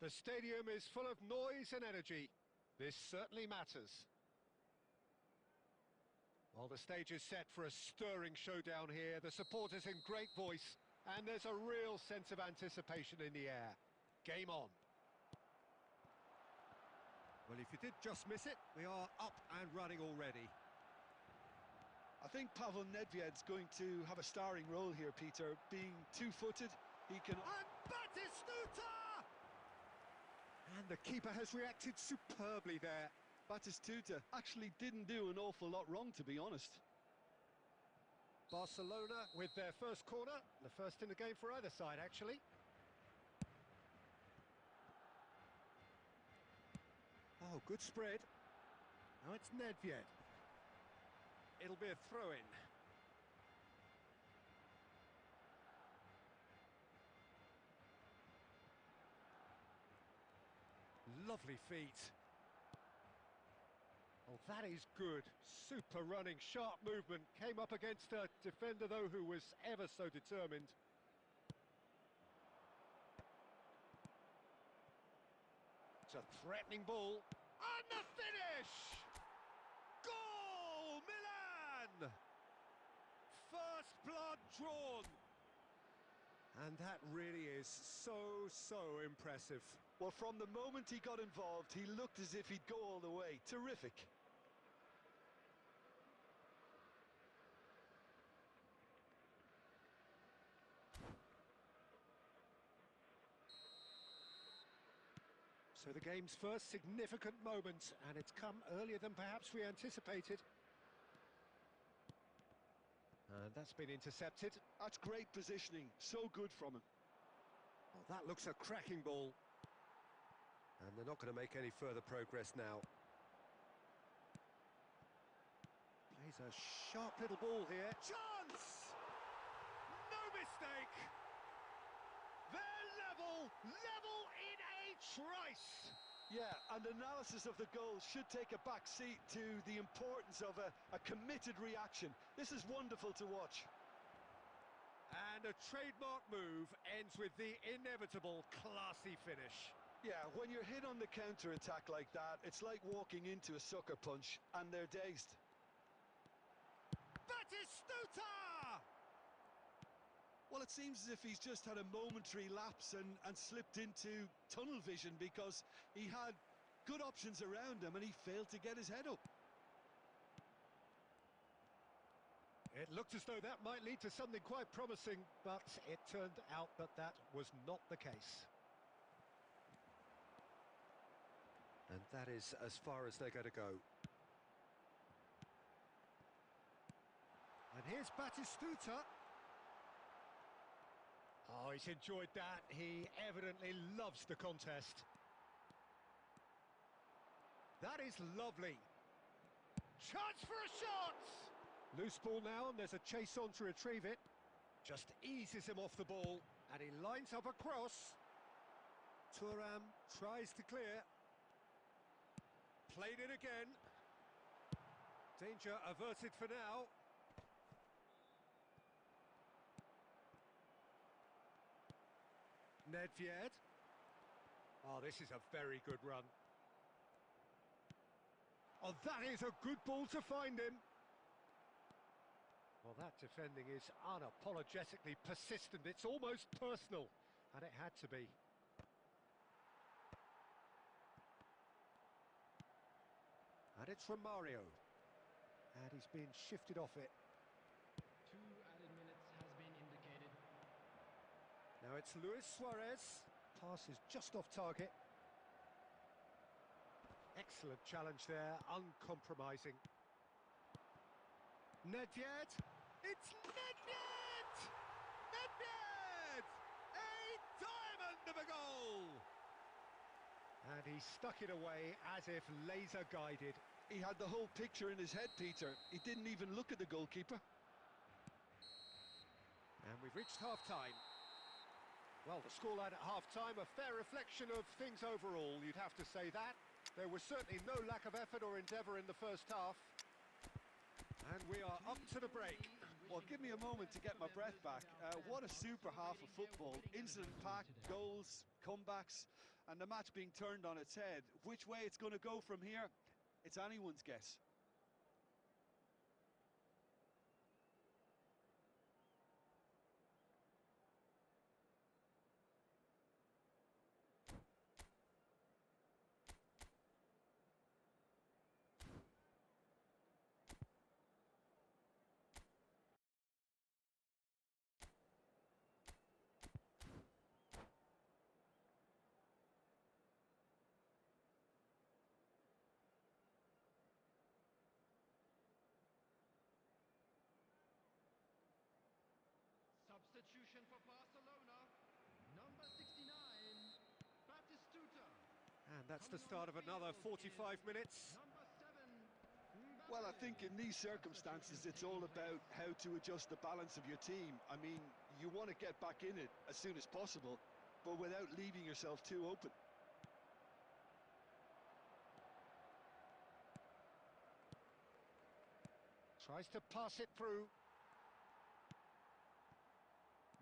Speaker 1: The stadium is full of noise and energy. This certainly matters. Well, the stage is set for a stirring showdown here. The supporters in great voice, and there's a real sense of anticipation in the air. Game on. Well, if you did just miss it, we are up and running already.
Speaker 2: I think Pavel Nedved's going to have a starring role here, Peter. Being two-footed, he can...
Speaker 1: And Batistuta! And the keeper has reacted superbly there.
Speaker 2: Batistuta actually didn't do an awful lot wrong, to be honest.
Speaker 1: Barcelona with their first corner, the first in the game for either side, actually. Oh, good spread. Now it's Nedved. It'll be a throw-in. Lovely feet. Oh, that is good. Super running, sharp movement. Came up against a defender, though, who was ever so determined. It's a threatening ball. And the finish! Goal! Milan! First blood drawn. And that really is so impressive.
Speaker 2: Well, from the moment he got involved, he looked as if he'd go all the way. Terrific.
Speaker 1: So the game's first significant moment, and it's come earlier than perhaps we anticipated. And that's been intercepted.
Speaker 2: That's great positioning. So good from him.
Speaker 1: Well, that looks a cracking ball. And they're not going to make any further progress now. Plays a sharp little ball here. Chance! No mistake! They're level in a trice!
Speaker 2: Yeah, and analysis of the goal should take a back seat to the importance of a committed reaction. This is wonderful to watch.
Speaker 1: And a trademark move ends with the inevitable classy finish.
Speaker 2: Yeah, when you're hit on the counter-attack like that, it's like walking into a sucker punch, and they're dazed.
Speaker 1: Batistuta!
Speaker 2: Well, it seems as if he's just had a momentary lapse and slipped into tunnel vision, because he had good options around him and he failed to get his head up.
Speaker 1: It looked as though that might lead to something quite promising, but it turned out that that was not the case. And that is as far as they're going to go. And here's Batistuta. Oh, he's enjoyed that. He evidently loves the contest. That is lovely. Chance for a shot! Loose ball now, and there's a chase on to retrieve it. Just eases him off the ball, and he lines up a cross. Thuram tries to clear. Played it again. Danger averted for now. Nedved. Oh, this is a very good run. Oh, that is a good ball to find him. Well, that defending is unapologetically persistent. It's almost personal, and it had to be. And it's from Mario. And he's been shifted off it.
Speaker 3: 2 added minutes has been indicated.
Speaker 1: Now it's Luis Suarez. Pass is just off target. Excellent challenge there, uncompromising. Nedved. It's Nedved! Nedved! A diamond of a goal! And he stuck it away as if laser guided.
Speaker 2: He had the whole picture in his head, Peter. He didn't even look at the goalkeeper.
Speaker 1: And we've reached half-time. Well, the scoreline at half-time, a fair reflection of things overall, you'd have to say that. There was certainly no lack of effort or endeavour in the first half. And we are up to the break.
Speaker 2: Well, give me a moment to get my breath back. What a super half of football. Incident-packed, goals, comebacks, and the match being turned on its head. Which way it's going to go from here, it's anyone's guess.
Speaker 3: Substitution for Barcelona, number 69, Batistuta.
Speaker 1: And that's the start of another 45 minutes.
Speaker 3: Number 7,
Speaker 2: Well, I think in these circumstances, it's all about how to adjust the balance of your team. I mean, you want to get back in it as soon as possible, but without leaving yourself too open.
Speaker 1: Tries to pass it through.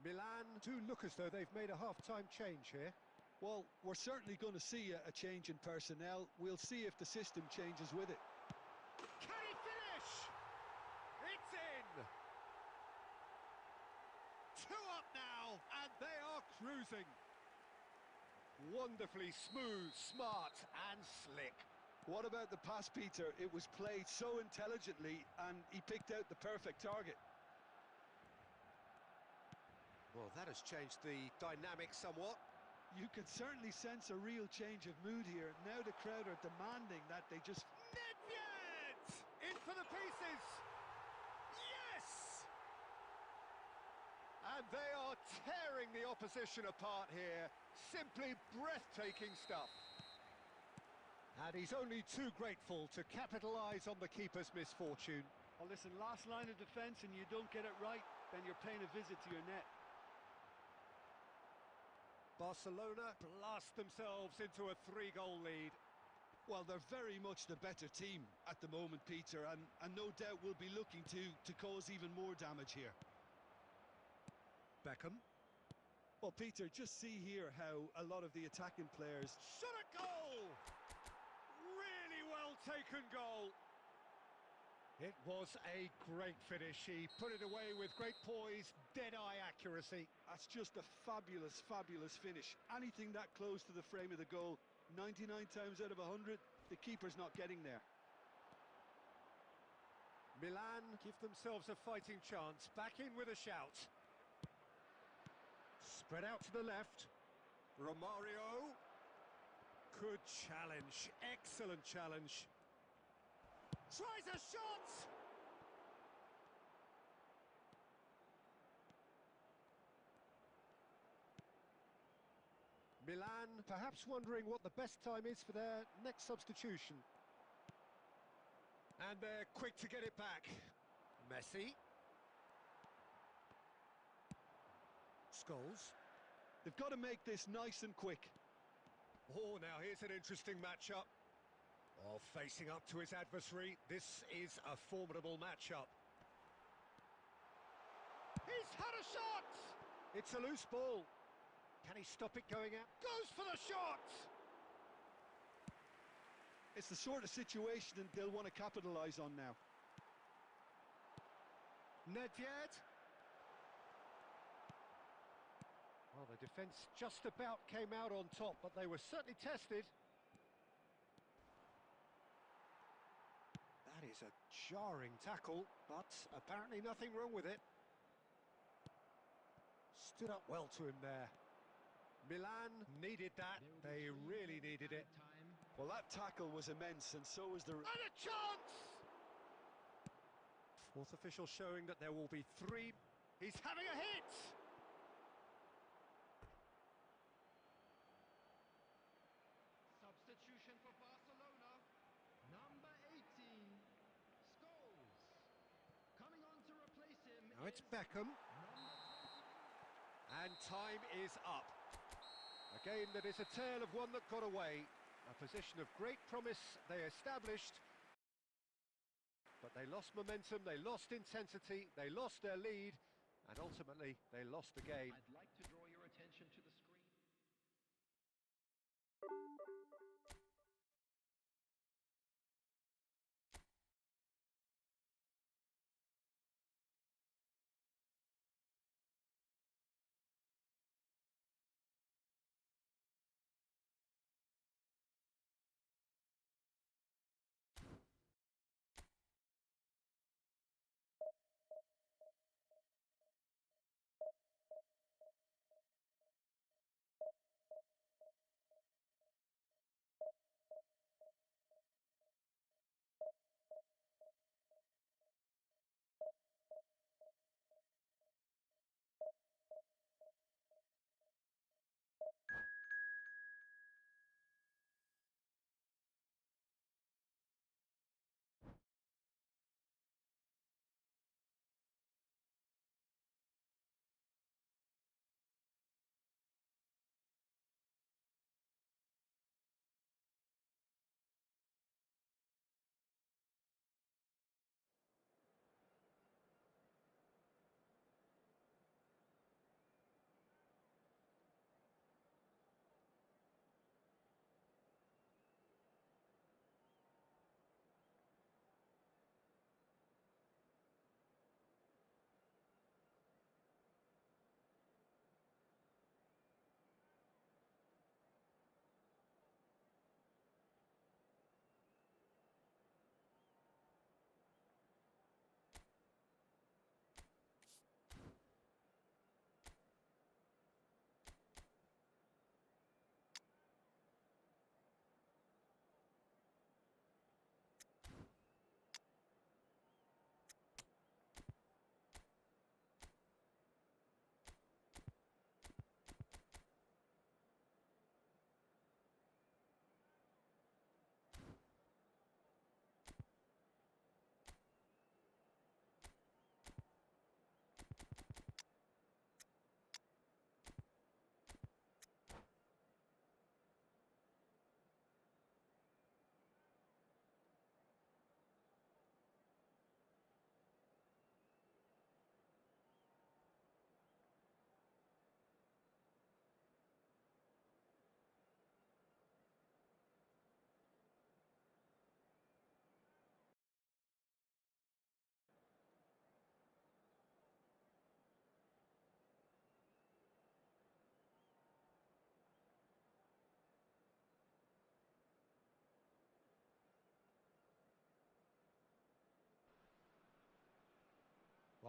Speaker 1: Milan do look as though they've made a half-time change here.
Speaker 2: Well, we're certainly going to see a change in personnel. We'll see if the system changes with it.
Speaker 1: Can he finish? It's in! 2 up now, and they are cruising. Wonderfully smooth, smart and slick.
Speaker 2: What about the pass, Peter? It was played so intelligently and he picked out the perfect target.
Speaker 1: Well, that has changed the dynamic somewhat.
Speaker 2: You can certainly sense a real change of mood here. Now the crowd are demanding that they just...
Speaker 1: Nedved! In for the pieces! Yes! And they are tearing the opposition apart here. Simply breathtaking stuff. And he's only too grateful to capitalise on the keeper's misfortune.
Speaker 2: Well, listen, last line of defence and you don't get it right, then you're paying a visit to your net.
Speaker 1: Barcelona blast themselves into a 3-goal lead.
Speaker 2: Well, they're very much the better team at the moment, Peter, and no doubt will be looking to cause even more damage here.
Speaker 1: Beckham.
Speaker 2: Well, Peter, just see here how a lot of the attacking players...
Speaker 1: Shot a goal! Really well taken goal. It was a great finish. He put it away with great poise, dead-eye accuracy.
Speaker 2: That's just a fabulous, fabulous finish. Anything that close to the frame of the goal, 99 times out of 100, the keeper's not getting there.
Speaker 1: Milan give themselves a fighting chance. Back in with a shout. Spread out to the left. Romario. Good challenge. Excellent challenge. Tries a shot! Milan perhaps wondering what the best time is for their next substitution. And they're quick to get it back. Messi. Scholes.
Speaker 2: They've got to make this nice and quick.
Speaker 1: Oh, now here's an interesting matchup. Oh, facing up to his adversary, this is a formidable matchup. He's had a shot! It's a loose ball. Can he stop it going out? Goes for the shot!
Speaker 2: It's the sort of situation that they'll want to capitalise on now.
Speaker 1: Nedved. Well, the defence just about came out on top, but they were certainly tested. That is a jarring tackle, but apparently nothing wrong with it. Stood up well to him there. Milan needed that. They really needed it.
Speaker 2: Well, that tackle was immense, and so was the...
Speaker 1: And a chance! Fourth official showing that there will be 3. He's having a hit!
Speaker 3: Substitution for Barcelona. Number 18, Scholes. Coming on to replace him.
Speaker 1: Now it's Beckham. And time is up. A game that is a tale of one that got away. A position of great promise they established. But they lost momentum, they lost intensity, they lost their lead, and ultimately they lost the game.
Speaker 3: I'd like to draw your attention to the screen.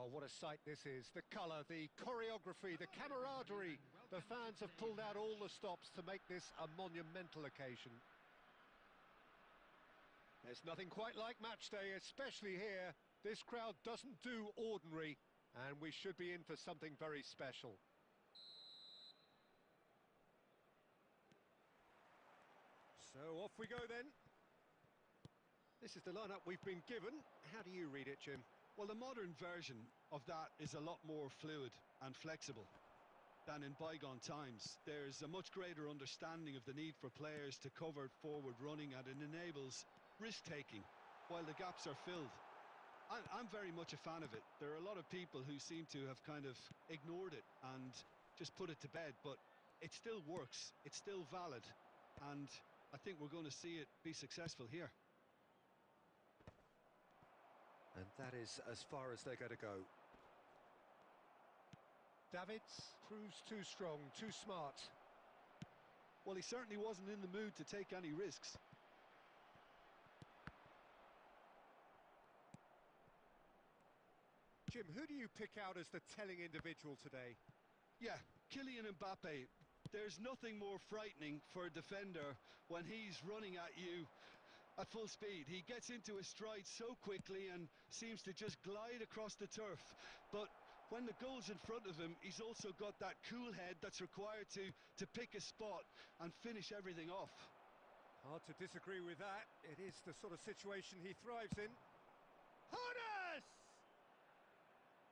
Speaker 1: Oh, what a sight this is. The colour, the choreography, the camaraderie. The fans have pulled out all the stops to make this a monumental occasion. There's nothing quite like match day, especially here. This crowd doesn't do ordinary, and we should be in for something very special. So off we go then. This is the lineup we've been given. How do you read it, Jim?
Speaker 2: Well, the modern version of that is a lot more fluid and flexible than in bygone times. There's a much greater understanding of the need for players to cover forward running, and it enables risk-taking while the gaps are filled. I'm very much a fan of it. There are a lot of people who seem to have kind of ignored it and just put it to bed, but it still works, it's still valid, and I think we're going to see it be successful here.
Speaker 1: And that is as far as they're going to go. Davids proves too strong, too smart.
Speaker 2: Well, he certainly wasn't in the mood to take any risks.
Speaker 1: Jim, who do you pick out as the telling individual today?
Speaker 2: Yeah, Kylian Mbappe. There's nothing more frightening for a defender when he's running at you at full speed. He gets into his stride so quickly and seems to just glide across the turf. But when the goal's in front of him, he's also got that cool head that's required to pick a spot and finish everything off.
Speaker 1: Hard to disagree with that. It is the sort of situation he thrives in. Fortess!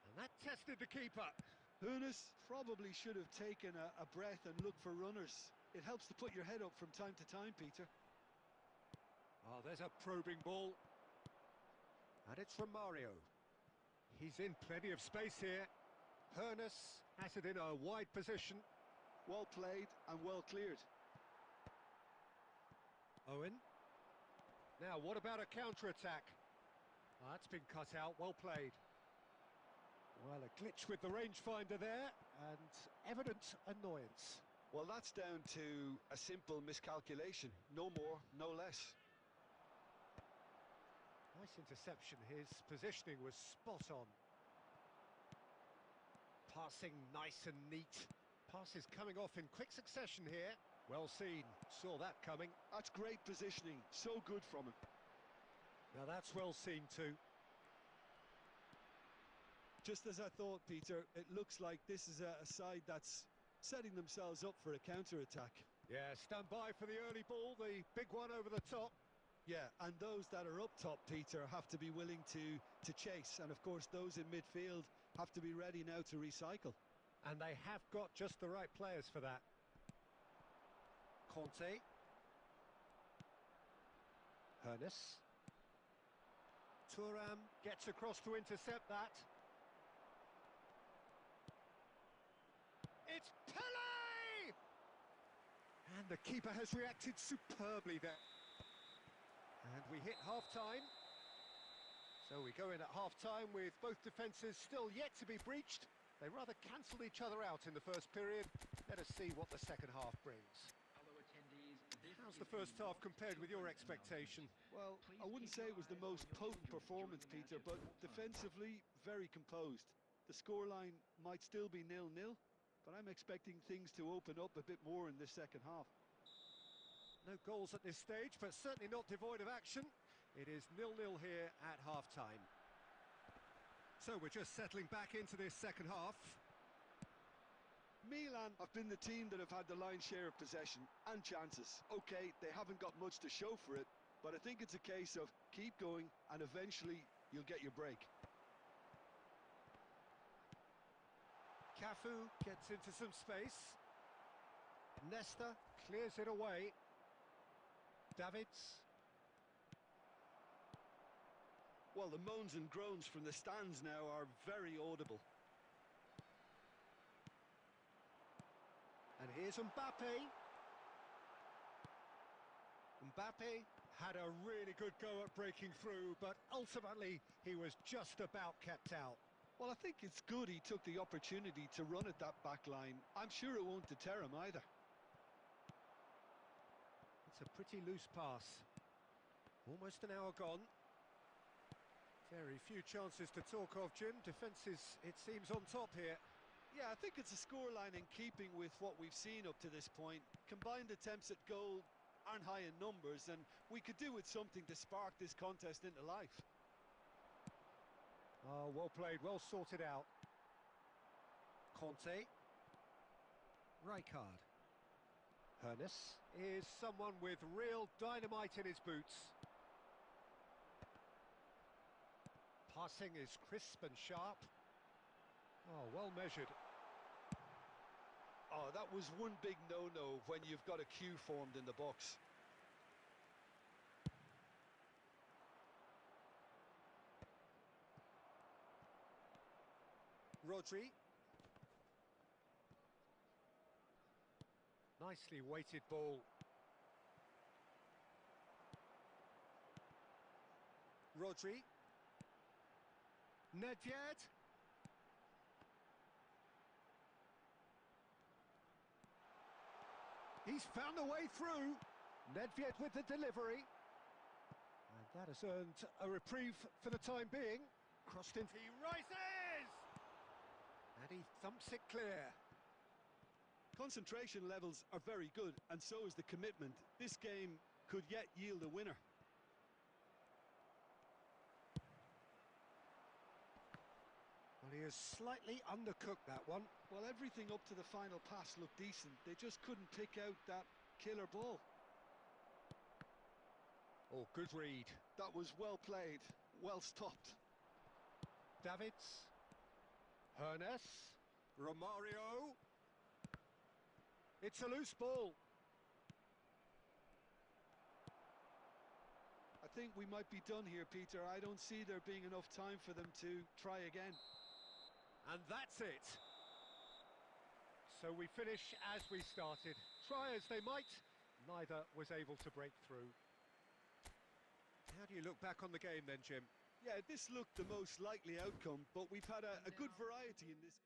Speaker 1: And that tested the keeper.
Speaker 2: Fortess probably should have taken a breath and looked for runners. It helps to put your head up from time to time, Peter.
Speaker 1: Oh, there's a probing ball. And it's from Mario. He's in plenty of space here. Fortess has it in a wide position.
Speaker 2: Well played and well cleared.
Speaker 1: Owen. Now, what about a counter-attack? Oh, that's been cut out, well played. Well, a glitch with the rangefinder there, and evident annoyance.
Speaker 2: Well, that's down to a simple miscalculation. No more, no less.
Speaker 1: Nice interception. His positioning was spot on. Passing nice and neat. Passes coming off in quick succession here. Well seen. Saw that coming.
Speaker 2: That's great positioning. So good from him.
Speaker 1: Now that's well seen too.
Speaker 2: Just as I thought, Peter, it looks like this is a side that's setting themselves up for a counter-attack.
Speaker 1: Yeah, stand by for the early ball, the big one over the top.
Speaker 2: Yeah, and those that are up top, Peter, have to be willing to chase. And of course, those in midfield have to be ready now to recycle.
Speaker 1: And they have got just the right players for that. Conte. Fortess. Thuram gets across to intercept that. It's Pele! And the keeper has reacted superbly there. And we hit half-time. So we go in at half-time with both defences still yet to be breached. They rather cancelled each other out in the first period. Let us see what the second half brings. How's the first half compared with your expectation?
Speaker 2: Well, I wouldn't say it was the most potent performance, Peter, but defensively, very composed. The scoreline might still be 0-0, but I'm expecting things to open up a bit more in this second half.
Speaker 1: No goals at this stage, but certainly not devoid of action. It is 0-0 here at half-time. So we're just settling back into this second half.
Speaker 2: Milan have been the team that have had the lion's share of possession and chances. Okay, they haven't got much to show for it, but I think it's a case of keep going and eventually you'll get your break.
Speaker 1: Cafu gets into some space. Nesta clears it away. Davids.
Speaker 2: Well, the moans and groans from the stands now are very audible.
Speaker 1: And here's Mbappe. Mbappe had a really good go at breaking through, but ultimately he was just about kept out.
Speaker 2: Well, I think it's good he took the opportunity to run at that back line. I'm sure it won't deter him either.
Speaker 1: It's a pretty loose pass. Almost an hour gone. Very few chances to talk of, Jim. Defence is, it seems, on top here.
Speaker 2: Yeah, I think it's a scoreline in keeping with what we've seen up to this point. Combined attempts at goal aren't high in numbers, and we could do with something to spark this contest into life.
Speaker 1: Oh, well played, well sorted out. Conte. Rijkaard. Fortess is someone with real dynamite in his boots. Passing is crisp and sharp. Oh, well measured.
Speaker 2: Oh, that was one big no-no when you've got a queue formed in the box.
Speaker 1: Rodri. Nicely weighted ball. Rodri. Nedved. He's found a way through. Nedved with the delivery. And that has earned a reprieve for the time being. Crossed in. He rises! And he thumps it clear.
Speaker 2: Concentration levels are very good, and so is the commitment. This game could yet yield a winner.
Speaker 1: Well, he has slightly undercooked that one.
Speaker 2: Well, everything up to the final pass looked decent. They just couldn't pick out that killer ball.
Speaker 1: Oh, good read.
Speaker 2: That was well played, well stopped.
Speaker 1: Davids. Fortess. Romario. It's a loose ball.
Speaker 2: I think we might be done here, Peter. I don't see there being enough time for them to try again.
Speaker 1: And that's it. So we finish as we started. Try as they might, neither was able to break through. How do you look back on the game then, Jim?
Speaker 2: Yeah, this looked the most likely outcome, but we've had a good variety in this.